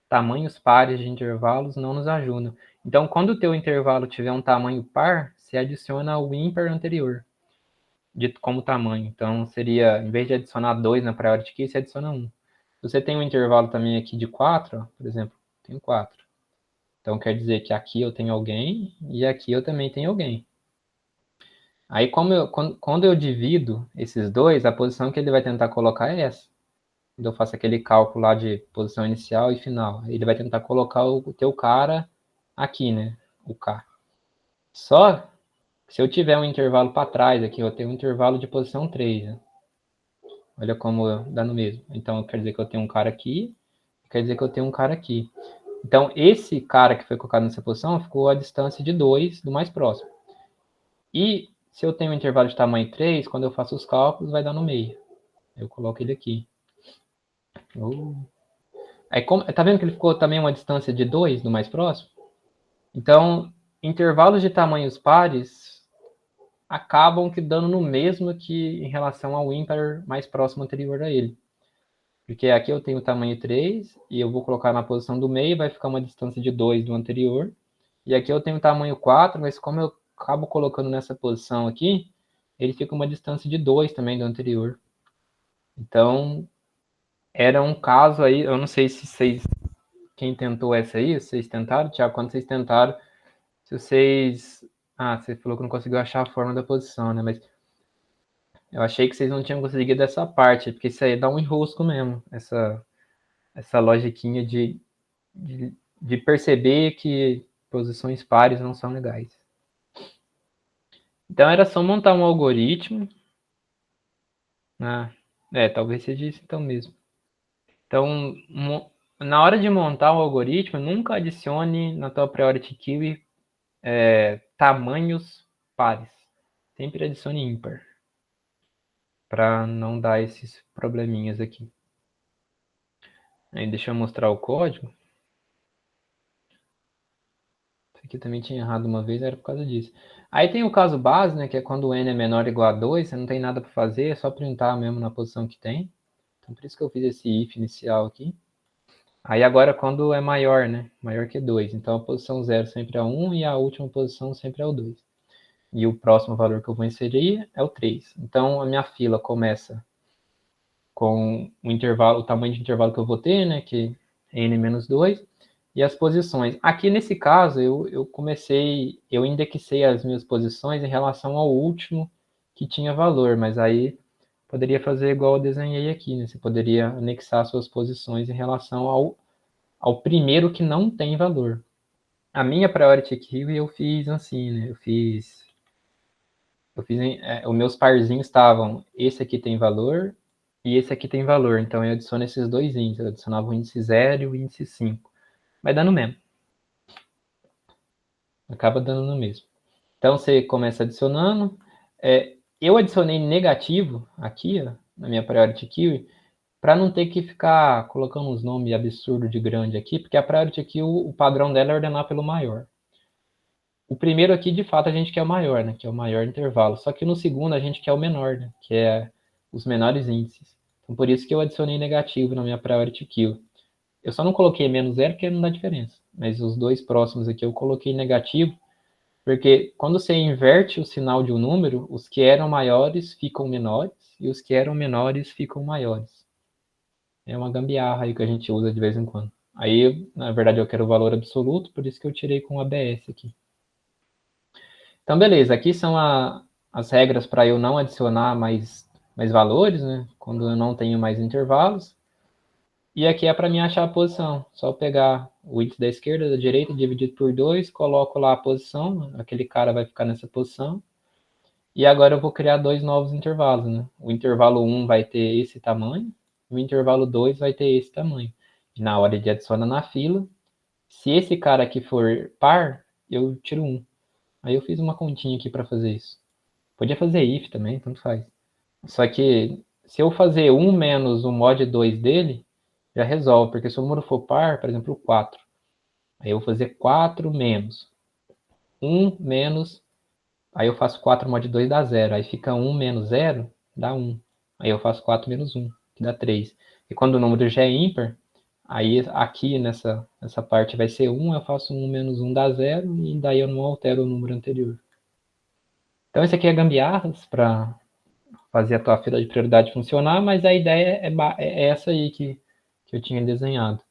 Tamanhos pares de intervalos não nos ajudam. Então, quando o teu intervalo tiver um tamanho par, você adiciona o ímpar anterior como tamanho. Então, seria, em vez de adicionar 2 na priority key, você adiciona 1. Se você tem um intervalo também aqui de 4, ó, por exemplo, tenho 4. Então, quer dizer que aqui eu tenho alguém e aqui eu também tenho alguém. Aí, quando eu divido esses dois, a posição que ele vai tentar colocar é essa. Quando eu faço aquele cálculo lá de posição inicial e final, ele vai tentar colocar o teu cara aqui, né? O K. Só que se eu tiver um intervalo para trás aqui, eu tenho um intervalo de posição 3, né? Olha como dá no mesmo. Então, quer dizer que eu tenho um cara aqui, quer dizer que eu tenho um cara aqui. Então, esse cara que foi colocado nessa posição ficou a distância de 2 do mais próximo. E se eu tenho um intervalo de tamanho 3, quando eu faço os cálculos, vai dar no meio. Eu coloco ele aqui. Aí, tá vendo que ele ficou também uma distância de 2 do mais próximo? Então, intervalos de tamanhos pares acabam que dando no mesmo que em relação ao ímpar mais próximo anterior a ele. Porque aqui eu tenho o tamanho 3 e eu vou colocar na posição do meio, vai ficar uma distância de 2 do anterior. E aqui eu tenho o tamanho 4, mas como eu acabo colocando nessa posição aqui, ele fica uma distância de 2 também do anterior. Então, era um caso aí, eu não sei se vocês, quem tentou essa aí, vocês tentaram, Thiago, quando vocês tentaram, se vocês... você falou que não conseguiu achar a forma da posição, né? Mas eu achei que vocês não tinham conseguido essa parte, porque isso aí dá um enrosco mesmo, essa logiquinha de perceber que posições pares não são legais. Então era só montar um algoritmo. Talvez seja isso então mesmo. Então, na hora de montar o algoritmo, nunca adicione na tua priority queue tamanhos pares. Sempre adicione ímpar. para não dar esses probleminhas aqui. Aí deixa eu mostrar o código. Isso aqui também tinha errado uma vez, era por causa disso. Aí tem o caso base, né, que é quando o n é menor ou igual a 2, você não tem nada para fazer, é só printar mesmo na posição que tem. Então por isso que eu fiz esse if inicial aqui. Aí agora quando é maior, né, maior que 2, então a posição 0 sempre é 1 e a última posição sempre é o 2. E o próximo valor que eu vou inserir é o 3. Então a minha fila começa com o intervalo, o tamanho de intervalo que eu vou ter, né, que é n menos 2, e as posições. Aqui nesse caso, eu indexei as minhas posições em relação ao último que tinha valor, mas aí poderia fazer igual eu desenhei aqui, né? Você poderia anexar suas posições em relação ao primeiro que não tem valor. A minha priority queue eu fiz assim, né? Os meus parzinhos estavam, esse aqui tem valor e esse aqui tem valor, então eu adiciono esses dois índices, eu adicionava o índice 0 e o índice 5. Vai dando mesmo. Acaba dando no mesmo. Então você começa adicionando. Eu adicionei negativo aqui, ó, na minha priority queue, para não ter que ficar colocando uns nomes absurdos de grande aqui, porque a priority queue, o padrão dela é ordenar pelo maior. O primeiro aqui, de fato, a gente quer o maior, né? Que é o maior intervalo. Só que no segundo a gente quer o menor, né? Que é os menores índices. Então por isso que eu adicionei negativo na minha priority queue. Eu só não coloquei menos zero porque não dá diferença. Mas os dois próximos aqui eu coloquei negativo, porque quando você inverte o sinal de um número, os que eram maiores ficam menores e os que eram menores ficam maiores. É uma gambiarra aí que a gente usa de vez em quando. Aí, na verdade, eu quero o valor absoluto, por isso que eu tirei com ABS aqui. Então, beleza. Aqui são as regras para eu não adicionar mais valores, né? Quando eu não tenho mais intervalos. E aqui é para mim achar a posição. Só pegar o índice da esquerda, da direita, dividido por 2, coloco lá a posição, aquele cara vai ficar nessa posição. E agora eu vou criar dois novos intervalos, né? O intervalo 1 vai ter esse tamanho, e o intervalo 2 vai ter esse tamanho. E na hora de adicionar na fila, se esse cara aqui for par, eu tiro 1. Aí eu fiz uma continha aqui para fazer isso. Podia fazer if também, tanto faz. Só que se eu fazer 1 menos o mod 2 dele, já resolve, porque se o número for par, por exemplo, 4, aí eu vou fazer 4 menos 1 menos, aí eu faço 4 mod 2 dá 0, aí fica 1 menos 0, dá 1. Aí eu faço 4 menos 1, que dá 3. E quando o número já é ímpar, aí aqui nessa parte vai ser 1, eu faço 1 menos 1 dá 0, e daí eu não altero o número anterior. Então esse aqui é gambiarras para fazer a tua fila de prioridade funcionar, mas a ideia é essa aí que eu tinha desenhado.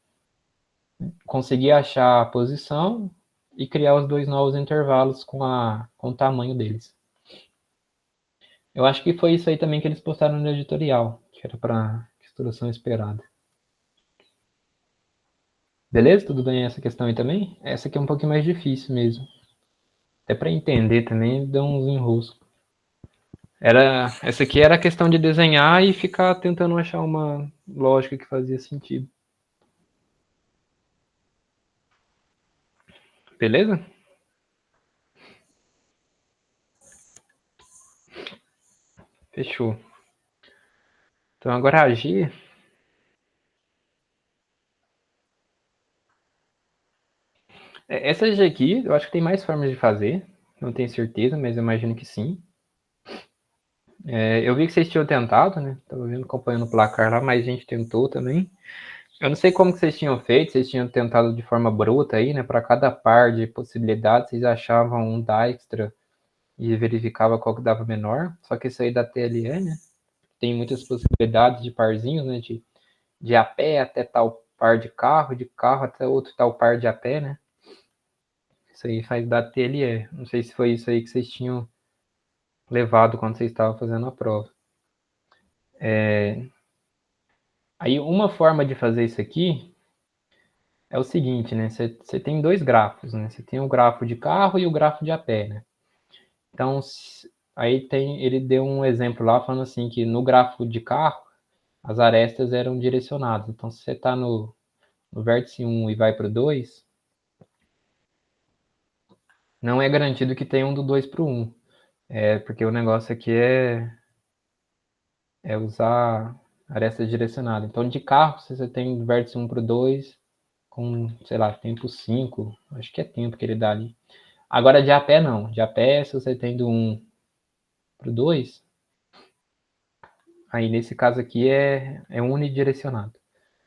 Conseguir achar a posição e criar os dois novos intervalos com o tamanho deles. Eu acho que foi isso aí também que eles postaram no editorial, que era para instrução esperada. Beleza? Tudo bem essa questão aí também? Essa aqui é um pouquinho mais difícil mesmo. Até para entender também, dá uns enroscos. Essa aqui era a questão de desenhar e ficar tentando achar uma lógica que fazia sentido. Beleza? Fechou. Então agora agir. Essa aqui, eu acho que tem mais formas de fazer. Não tenho certeza, mas eu imagino que sim. Eu vi que vocês tinham tentado, né? Tava vendo, acompanhando o placar lá, mas a gente tentou também. Eu não sei como que vocês tinham feito, vocês tinham tentado de forma bruta aí, né? Para cada par de possibilidades, vocês achavam um Dijkstra e verificava qual que dava menor. Só que isso aí da TLE, né? Tem muitas possibilidades de parzinhos, né? De a pé até tal par de carro até outro tal par de a pé, né? Isso aí faz da TLE. Não sei se foi isso aí que vocês tinham levado quando vocês estavam fazendo a prova. Aí uma forma de fazer isso aqui é o seguinte, né? Você tem dois grafos, né? Você tem o grafo de carro e o grafo de a pé, né? Então, aí ele deu um exemplo lá falando assim que no grafo de carro as arestas eram direcionadas. Então, se você está no vértice 1 e vai para o 2, não é garantido que tenha um do 2 para o 1. Porque o negócio aqui é usar aresta direcionada. Então, de carro, se você tem vértice 1 para o 2, com, sei lá, tempo 5, acho que é tempo que ele dá ali. Agora, de a pé, não. De a pé, se você tem do 1 para o 2, aí nesse caso aqui é unidirecionado.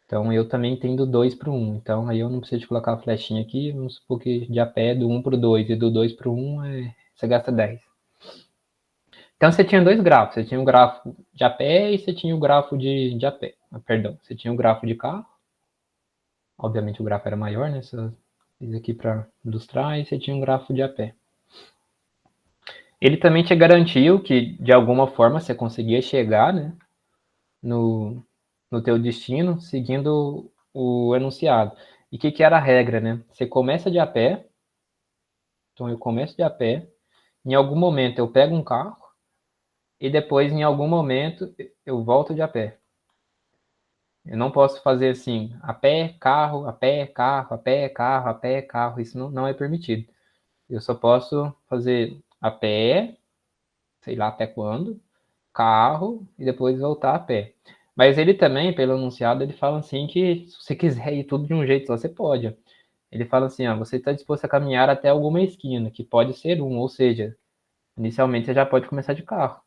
Então, eu também tenho do 2 para o 1. Então, aí eu não preciso de colocar a flechinha aqui. Vamos supor que de a pé é do 1 para o 2 e do 2 para o 1 você gasta 10. Então, você tinha dois grafos. Você tinha o grafo de a pé e você tinha o grafo de a pé. Perdão, você tinha o grafo de carro. Obviamente, o grafo era maior, né? Só fiz aqui para ilustrar. E você tinha um grafo de a pé. Ele também te garantiu que, de alguma forma, você conseguia chegar, né, no teu destino seguindo o enunciado. E o que era a regra, né? Você começa de a pé. Então, eu começo de a pé. Em algum momento, eu pego um carro. E depois, em algum momento, eu volto de a pé. Eu não posso fazer assim, a pé, carro, a pé, carro, a pé, carro, a pé, carro. Isso não é permitido. Eu só posso fazer a pé, sei lá até quando, carro e depois voltar a pé. Mas ele também, pelo enunciado, ele fala assim que se você quiser ir tudo de um jeito só, você pode. Ele fala assim, ó, você está disposto a caminhar até alguma esquina, que pode ser um, ou seja, inicialmente você já pode começar de carro,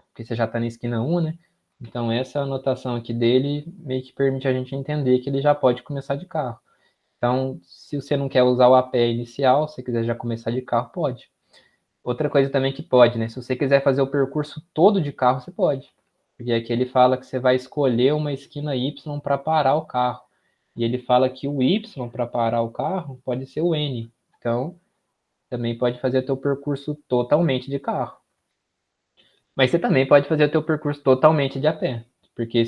porque você já está na esquina 1, né? Então essa anotação aqui dele meio que permite a gente entender que ele já pode começar de carro. Então, se você não quer usar o a pé inicial, se você quiser já começar de carro, pode. Outra coisa também que pode, né? Se você quiser fazer o percurso todo de carro, você pode. Porque aqui ele fala que você vai escolher uma esquina Y para parar o carro. E ele fala que o Y para parar o carro pode ser o N. Então, também pode fazer o teu percurso totalmente de carro. Mas você também pode fazer o teu percurso totalmente de a pé. Porque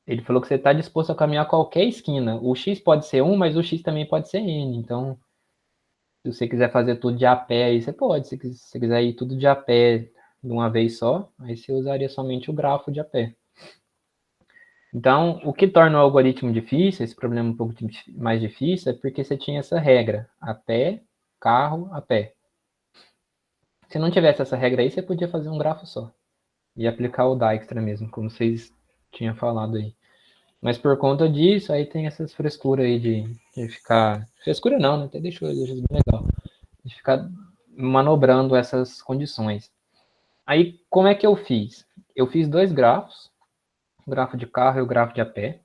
ele falou que você está disposto a caminhar qualquer esquina. O X pode ser 1, mas o X também pode ser N. Então, se você quiser fazer tudo de a pé, aí você pode. Se você quiser ir tudo de a pé de uma vez só, aí você usaria somente o grafo de a pé. Então, o que torna o algoritmo difícil, esse problema um pouco mais difícil, é porque você tinha essa regra, a pé, carro, a pé. Se não tivesse essa regra aí, você podia fazer um grafo só e aplicar o Dijkstra mesmo, como vocês tinham falado aí. Mas por conta disso, aí tem essas frescuras aí de ficar... Frescura não, né? Até deixou bem legal. De ficar manobrando essas condições. Aí, como é que eu fiz? Eu fiz dois grafos, o grafo de carro e o grafo de a pé.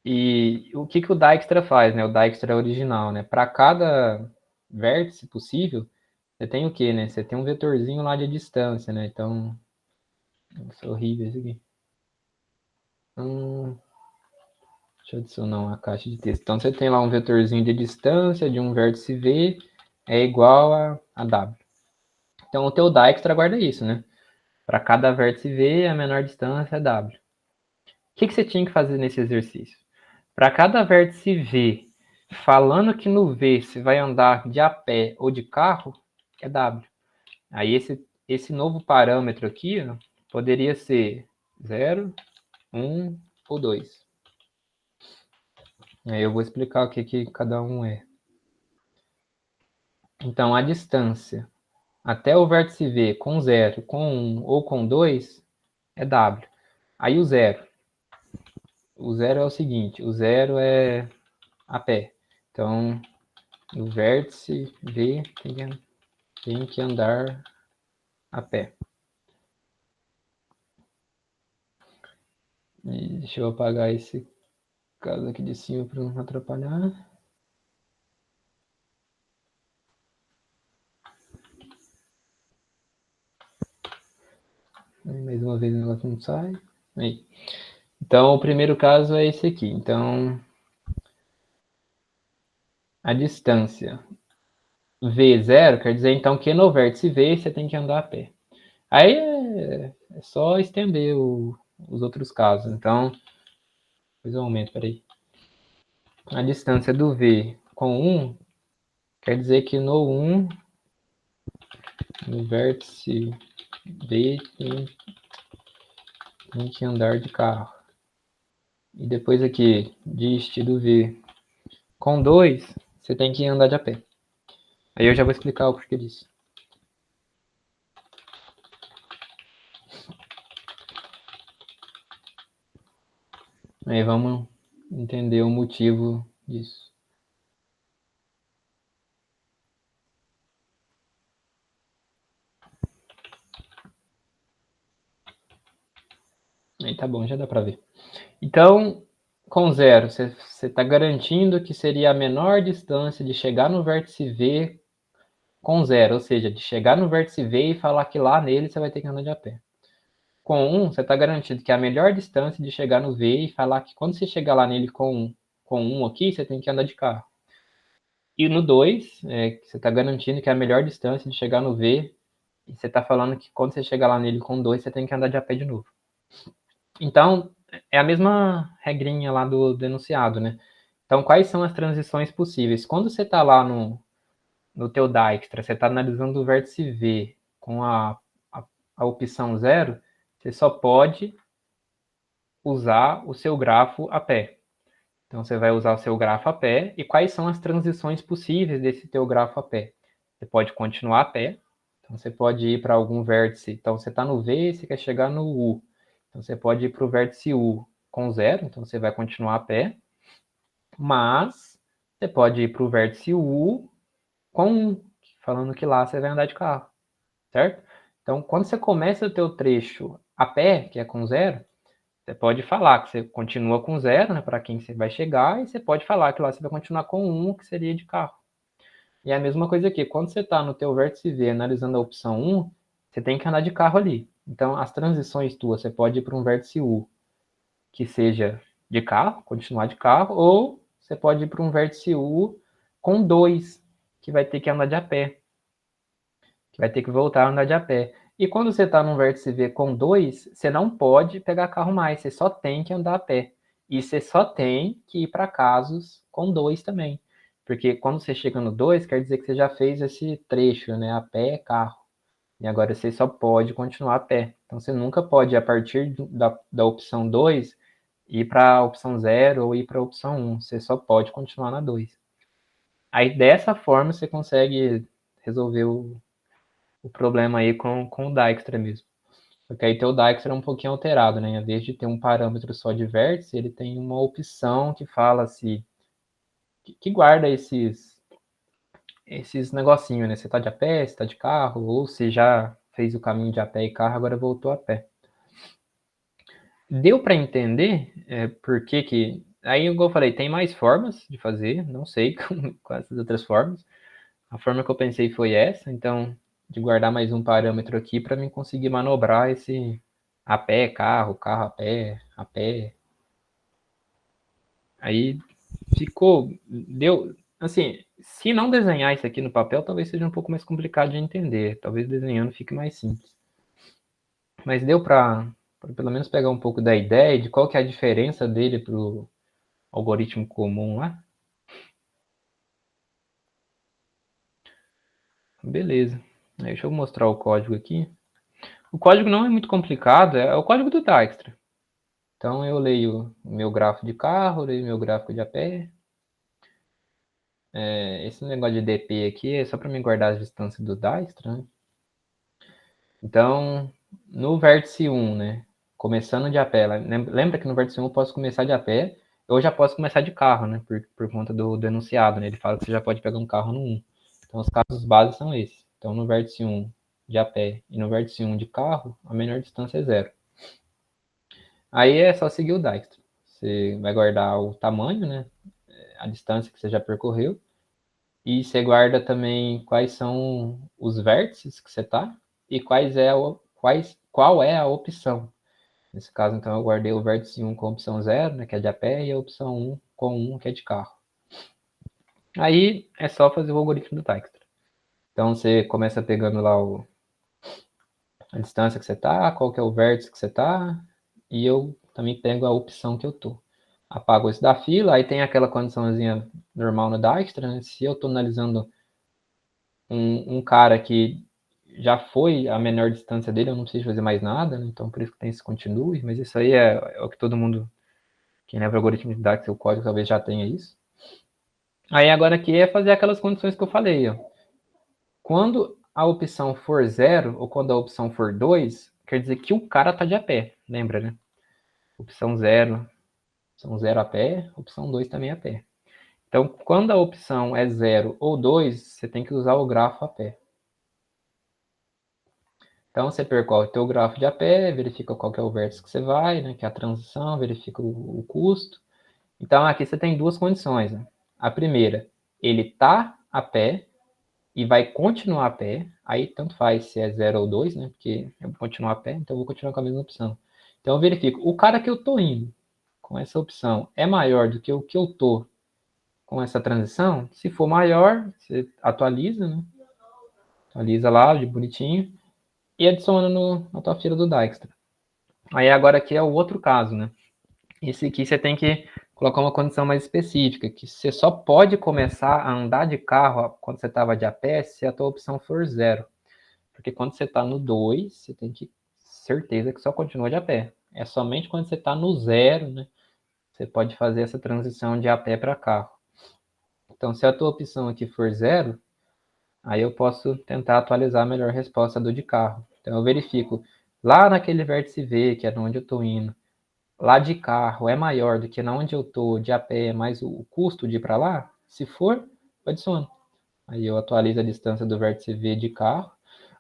E o que o Dijkstra faz, né? O Dijkstra original, né? Para cada vértice possível, você tem o quê, né? Você tem um vetorzinho lá de distância, né? Então, isso é horrível isso aqui. Deixa eu adicionar uma caixa de texto. Então, você tem lá um vetorzinho de distância de um vértice V é igual a W. Então, o teu Dijkstra guarda isso, né? Para cada vértice V, a menor distância é W. O que você tinha que fazer nesse exercício? Para cada vértice V, falando que no V você vai andar de a pé ou de carro, é W. Aí esse novo parâmetro aqui, ó, poderia ser 0, 1 ou 2. Aí eu vou explicar o que cada um é. Então, a distância até o vértice V com 0, com 1 ou com 2 é W. Aí o 0. O 0 é o seguinte, o 0 é a pé. Então, o vértice V tem que andar a pé. E deixa eu apagar esse caso aqui de cima para não atrapalhar. Mais uma vez o negócio não sai. Aí. Então, o primeiro caso é esse aqui. Então, a distância V0 quer dizer, então, que no vértice V você tem que andar a pé. Aí é só estender os outros casos. Então, depois eu aumento, peraí. A distância do V com 1 quer dizer que no 1, no vértice V tem que andar de carro. E depois aqui, dist do V com 2, você tem que andar de a pé. Aí eu já vou explicar o porquê disso. Aí vamos entender o motivo disso. Aí tá bom, já dá para ver. Então, com zero, você está garantindo que seria a menor distância de chegar no vértice V com zero, ou seja, de chegar no vértice V e falar que lá nele você vai ter que andar de a pé. Com 1, você está garantindo que é a melhor distância de chegar no V e falar que quando você chegar lá nele com 1 aqui, você tem que andar de carro. E no 2, você está garantindo que é a melhor distância de chegar no V e você está falando que quando você chegar lá nele com 2, você tem que andar de a pé de novo. Então, é a mesma regrinha lá do enunciado, né? Então, quais são as transições possíveis? Quando você está lá no teu Dijkstra, você está analisando o vértice V com a opção 0, você só pode usar o seu grafo a pé. Então, você vai usar o seu grafo a pé. E quais são as transições possíveis desse teu grafo a pé? Você pode continuar a pé. Então, você pode ir para algum vértice. Então, você está no V e você quer chegar no U. Então, você pode ir para o vértice U com 0. Então, você vai continuar a pé. Mas, você pode ir para o vértice U com 1, falando que lá você vai andar de carro. Certo? Então, quando você começa o teu trecho a pé, que é com 0, você pode falar que você continua com 0, né, para quem você vai chegar, e você pode falar que lá você vai continuar com 1, que seria de carro. E é a mesma coisa aqui, quando você está no teu vértice V analisando a opção 1, você tem que andar de carro ali. Então, as transições tuas, você pode ir para um vértice U que seja de carro, continuar de carro, ou você pode ir para um vértice U com 2, que vai ter que andar de a pé, que vai ter que voltar a andar de a pé. E quando você está num vértice V com 2, você não pode pegar carro mais, você só tem que andar a pé. E você só tem que ir para casos com 2 também. Porque quando você chega no 2, quer dizer que você já fez esse trecho, né? A pé, carro. E agora você só pode continuar a pé. Então você nunca pode, a partir da opção 2, ir para a opção 0 ou ir para a opção 1. Você só pode continuar na 2. Aí dessa forma você consegue resolver o problema aí com o Dijkstra mesmo. Porque aí teu Dijkstra é um pouquinho alterado, né? Em vez de ter um parâmetro só de vértice, ele tem uma opção que fala se que guarda esses negocinhos, né? Você tá de a pé, você tá de carro, ou se já fez o caminho de a pé e carro, agora voltou a pé. Deu para entender por que... Aí, igual eu falei, tem mais formas de fazer, não sei com essas outras formas. A forma que eu pensei foi essa, então, de guardar mais um parâmetro aqui para mim conseguir manobrar esse a pé, carro, carro a pé, a pé. Aí deu, assim, se não desenhar isso aqui no papel, talvez seja um pouco mais complicado de entender. Talvez desenhando fique mais simples. Mas deu para pelo menos pegar um pouco da ideia de qual que é a diferença dele para o algoritmo comum lá. Beleza. Aí deixa eu mostrar o código aqui. O código não é muito complicado, é o código do Dijkstra. Então eu leio o meu gráfico de carro, leio o meu gráfico de a pé. Esse negócio de DP aqui é só para me guardar as distâncias do Dijkstra, né? Então, no vértice 1, né? Começando de a pé. Lembra que no vértice 1 eu posso começar de a pé, ou já posso começar de carro, né? Por conta do enunciado, né? Ele fala que você já pode pegar um carro no 1. Então, os casos básicos são esses. Então, no vértice 1 de a pé e no vértice 1 de carro, a menor distância é 0. Aí é só seguir o Dijkstra. Você vai guardar o tamanho, né? A distância que você já percorreu. E você guarda também quais são os vértices que você está e qual é a opção. Nesse caso, então, eu guardei o vértice 1 com a opção 0, né, que é de a pé, e a opção 1 com 1, que é de carro. Aí é só fazer o algoritmo do Dijkstra. Então, você começa pegando lá a distância que você está, qual que é o vértice que você está, e eu também pego a opção que eu estou. Apago isso da fila, aí tem aquela condiçãozinha normal no Dijkstra, né? Se eu estou analisando um cara que já foi a menor distância dele, eu não preciso fazer mais nada, né? Então por isso que tem esse continue, mas isso aí é o que todo mundo, quem leva algoritmo de Dijkstra, o código talvez já tenha isso. Aí agora aqui é fazer aquelas condições que eu falei, ó. Quando a opção for 0 ou quando a opção for 2, quer dizer que o cara tá de a pé, lembra, né? Opção 0 Opção 0 a pé, opção 2 também a pé. Então, quando a opção é 0 ou 2, você tem que usar o grafo a pé. Então, você percorre o teu grafo de a pé, verifica qual que é o vértice que você vai, né, que é a transição, verifica o custo. Então, aqui você tem duas condições. Né? A primeira, ele está a pé e vai continuar a pé. Aí, tanto faz se é 0 ou 2, né, porque eu vou continuar a pé, então eu vou continuar com a mesma opção. Então, eu verifico, o cara que eu estou indo com essa opção é maior do que o que eu estou com essa transição? Se for maior, você atualiza, né? Atualiza lá de bonitinho e adiciona na tua fila do Dijkstra. Aí agora aqui é o outro caso, né? Esse aqui você tem que colocar uma condição mais específica, que você só pode começar a andar de carro quando você estava de a pé se a tua opção for 0. Porque quando você está no 2, você tem que certeza que só continua de a pé. É somente quando você está no 0, né? Você pode fazer essa transição de a pé para carro. Então, se a tua opção aqui for 0, aí eu posso tentar atualizar a melhor resposta do de carro. Então eu verifico lá naquele vértice V, que é onde eu estou indo, lá de carro é maior do que na onde eu estou de a pé, mais o custo de ir para lá? Se for, eu adiciono. Aí eu atualizo a distância do vértice V de carro.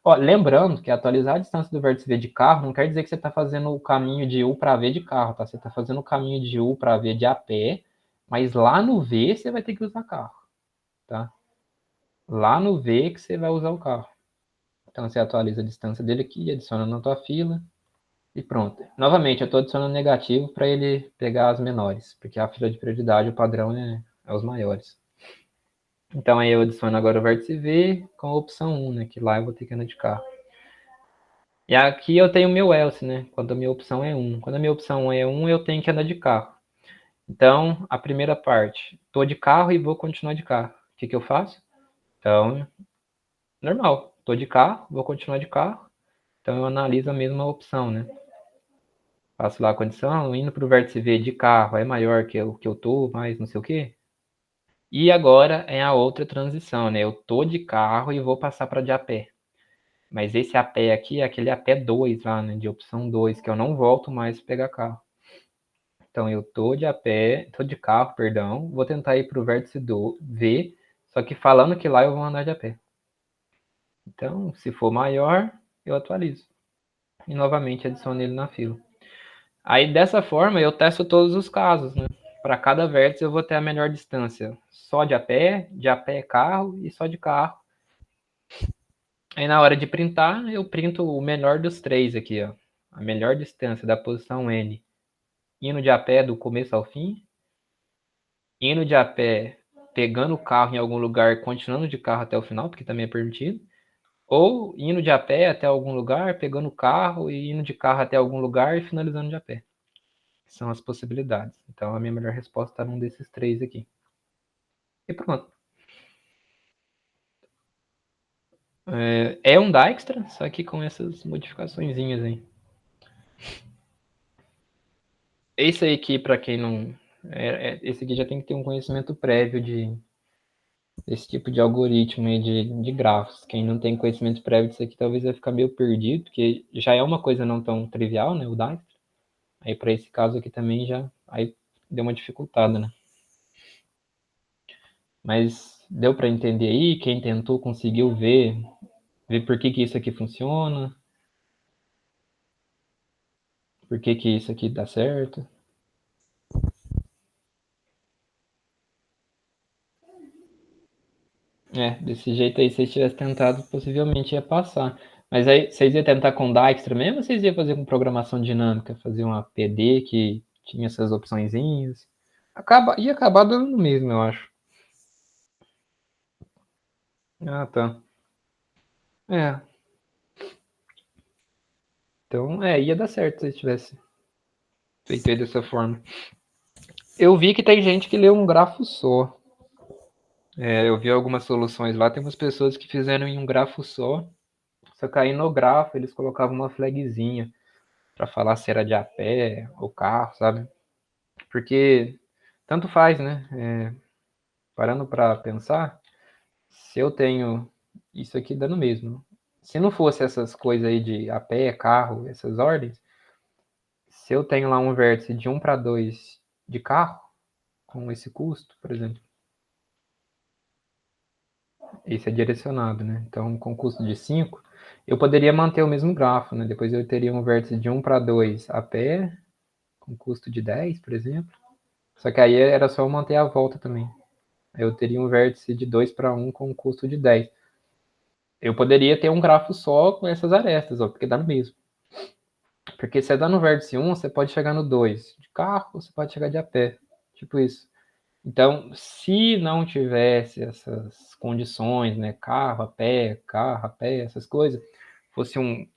Ó, lembrando que atualizar a distância do vértice V de carro não quer dizer que você está fazendo o caminho de U para V de carro, tá? Você está fazendo o caminho de U para V de a pé, mas lá no V você vai ter que usar carro, tá? Lá no V que você vai usar o carro. Então você atualiza a distância dele aqui, adiciona na tua fila e pronto. Novamente, eu estou adicionando negativo para ele pegar as menores, porque a fila de prioridade, o padrão é os maiores. Então aí eu adiciono agora o vértice V com a opção 1, né? Que lá eu vou ter que andar de carro. E aqui eu tenho o meu else, né? Quando a minha opção é 1. Quando a minha opção é 1, eu tenho que andar de carro. Então, a primeira parte, estou de carro e vou continuar de carro. O que eu faço? Então, normal, estou de carro, vou continuar de carro. Então eu analiso a mesma opção, né? Faço lá a condição, indo para o vértice V de carro é maior que o que eu tô, mais não sei o quê. E agora é a outra transição, né? Eu tô de carro e vou passar para de a pé. Mas esse a pé aqui é aquele a pé 2 lá, né? De opção 2, que eu não volto mais pegar carro. Então eu tô de a pé, tô de carro, perdão, vou tentar ir para o vértice do V, só que falando que lá eu vou andar de a pé. Então, se for maior, eu atualizo. E novamente adiciono ele na fila. Aí dessa forma eu testo todos os casos, né? Para cada vértice eu vou ter a melhor distância. Só de a pé carro e só de carro. Aí na hora de printar, eu printo o melhor dos três aqui, ó. A melhor distância da posição N. Indo de a pé do começo ao fim. Indo de a pé, pegando o carro em algum lugar, continuando de carro até o final, porque também é permitido. Ou indo de a pé até algum lugar, pegando o carro e indo de carro até algum lugar e finalizando de a pé. São as possibilidades. Então, a minha melhor resposta está num desses três aqui. E pronto. É um Dijkstra, só que com essas modificaçõezinhas aí. Esse aqui, para quem não... esse aqui já tem que ter um conhecimento prévio desse tipo de algoritmo aí de grafos. Quem não tem conhecimento prévio disso aqui talvez vai ficar meio perdido, porque já é uma coisa não tão trivial, né, o Dijkstra. Aí para esse caso aqui também já aí deu uma dificultada, né? Mas deu para entender aí, quem tentou conseguiu ver por que isso aqui funciona, por que isso aqui dá certo. Desse jeito aí, se vocês tivessem tentado, possivelmente ia passar. Mas aí, vocês iam tentar com Dijkstra mesmo ou vocês iam fazer com programação dinâmica? Fazer uma PD que tinha essas opçõezinhas? Ia acabar dando no mesmo, eu acho. Ah, tá. É. Então, ia dar certo se tivesse feito aí dessa forma. Eu vi que tem gente que lê um grafo só. Eu vi algumas soluções lá, tem umas pessoas que fizeram em um grafo só que aí no grafo eles colocavam uma flagzinha para falar se era de a pé ou carro, sabe? Porque tanto faz, né? Parando para pensar, se eu tenho isso aqui dando mesmo. Se não fosse essas coisas aí de a pé, carro, essas ordens, se eu tenho lá um vértice de 1 para 2 de carro com esse custo, por exemplo. Esse é direcionado, né? Então, com custo de 5, eu poderia manter o mesmo grafo, né? Depois eu teria um vértice de 1 para 2 a pé, com custo de 10, por exemplo. Só que aí era só eu manter a volta também. Eu teria um vértice de 2 para 1 com custo de 10. Eu poderia ter um grafo só com essas arestas, ó, porque dá no mesmo. Porque se você dá no vértice 1, você pode chegar no 2 de carro, ou você pode chegar de a pé. Tipo isso. Então, se não tivesse essas condições, né, carro, a pé, essas coisas, fosse um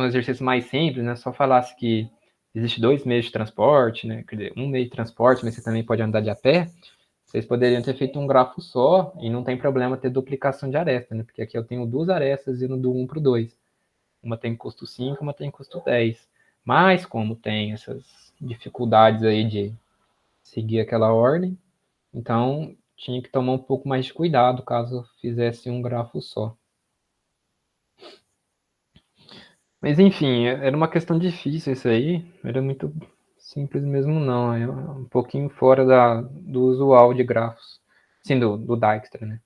exercício mais simples, né, só falasse que existe 2 meios de transporte, né, quer dizer, um meio de transporte, mas você também pode andar de a pé, vocês poderiam ter feito um grafo só e não tem problema ter duplicação de aresta, né, porque aqui eu tenho 2 arestas indo do 1 para o 2. Uma tem custo 5, uma tem custo 10. Mas como tem essas dificuldades aí de seguir aquela ordem, então tinha que tomar um pouco mais de cuidado caso fizesse um grafo só. Mas enfim, era uma questão difícil isso aí, era muito simples mesmo não, é um pouquinho fora do usual de grafos, sim, do Dijkstra, né?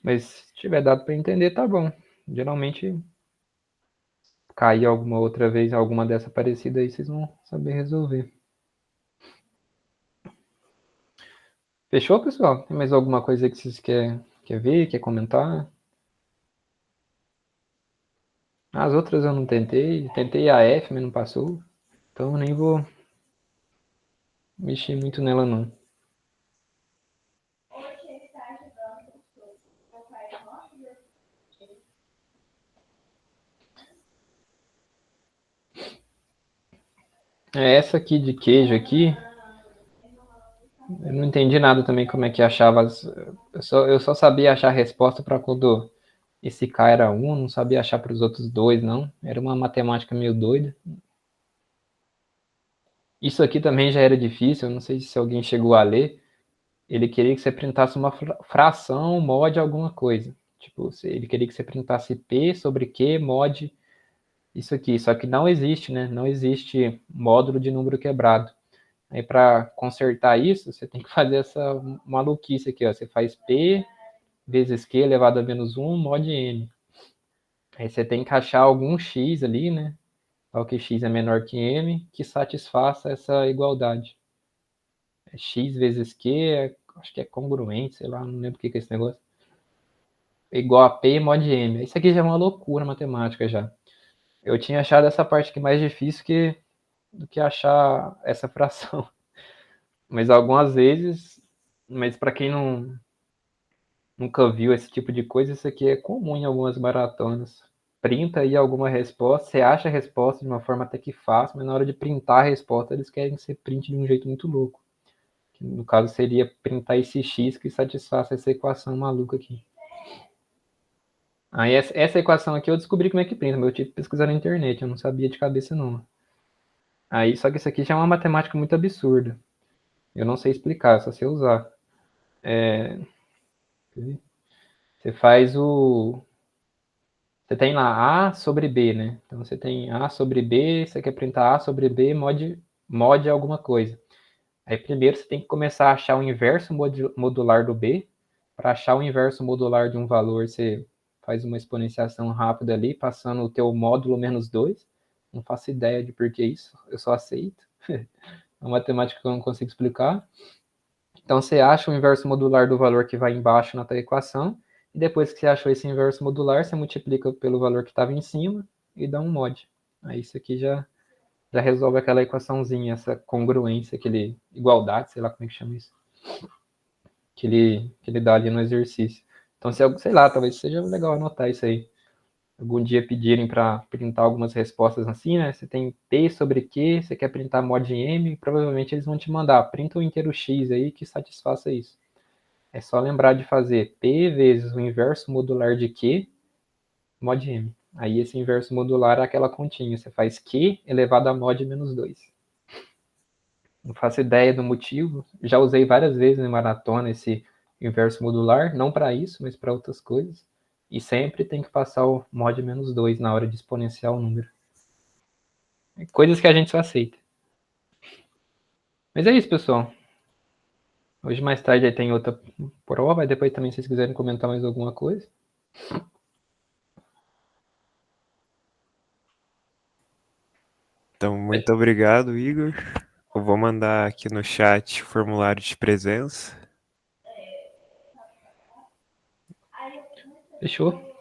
Mas se tiver dado para entender, tá bom. Geralmente cair alguma outra vez, alguma dessa parecida aí, vocês vão saber resolver. Fechou, pessoal? Tem mais alguma coisa que vocês quer ver, quer comentar? As outras eu não tentei. Tentei a F, mas não passou. Então nem vou mexer muito nela, não. Essa aqui de queijo aqui, eu não entendi nada também como é que achava. Eu só sabia achar a resposta para quando esse K era 1, não sabia achar para os outros dois, não. Era uma matemática meio doida. Isso aqui também já era difícil, eu não sei se alguém chegou a ler. Ele queria que você printasse uma fração mod alguma coisa. Tipo, ele queria que você printasse P sobre Q mod isso aqui. Só que não existe, né? Não existe módulo de número quebrado. Aí para consertar isso, você tem que fazer essa maluquice aqui, ó. Você faz P vezes Q elevado a menos 1 mod N. Aí você tem que achar algum X ali, né? Tal que X é menor que M, que satisfaça essa igualdade. X vezes Q, acho que é congruente, sei lá, não lembro o que é esse negócio. É igual a P mod M. Isso aqui já é uma loucura matemática já. Eu tinha achado essa parte aqui mais difícil do que achar essa fração. Mas algumas vezes, mas para quem nunca viu esse tipo de coisa, isso aqui é comum em algumas maratonas. Printa aí alguma resposta, você acha a resposta de uma forma até que fácil, mas na hora de printar a resposta, eles querem que você printe de um jeito muito louco. Que no caso seria printar esse X que satisfaça essa equação maluca aqui. Aí essa equação aqui eu descobri como é que printa, mas eu tive que pesquisar na internet, eu não sabia de cabeça não. Aí, só que isso aqui já é uma matemática muito absurda. Eu não sei explicar, só sei usar. Você faz Você tem lá A sobre B, né? Então você tem A sobre B, você quer printar A sobre B mod alguma coisa. Aí primeiro você tem que começar a achar o inverso modular do B. Para achar o inverso modular de um valor, você faz uma exponenciação rápida ali, passando o teu módulo menos 2. Não faço ideia de por que isso, eu só aceito. É uma matemática que eu não consigo explicar. Então você acha o inverso modular do valor que vai embaixo na tua equação, e depois que você achou esse inverso modular, você multiplica pelo valor que estava em cima e dá um mod. Aí isso aqui já resolve aquela equaçãozinha, essa congruência, aquele igualdade, sei lá como é que chama isso, que ele dá ali no exercício. Então, sei lá, talvez seja legal anotar isso aí. Algum dia pedirem para printar algumas respostas assim, né? Você tem P sobre Q, você quer printar mod M, provavelmente eles vão te mandar, printa o inteiro X aí que satisfaça isso. É só lembrar de fazer P vezes o inverso modular de Q mod M. Aí esse inverso modular é aquela continha. Você faz Q elevado a mod menos 2. Não faço ideia do motivo. Já usei várias vezes em maratona esse inverso modular. Não para isso, mas para outras coisas. E sempre tem que passar o mod menos 2 na hora de exponenciar o número. Coisas que a gente só aceita. Mas é isso, pessoal. Hoje mais tarde aí tem outra prova, e depois também se vocês quiserem comentar mais alguma coisa. Então, muito obrigado, Igor. Eu vou mandar aqui no chat o formulário de presença. Fechou.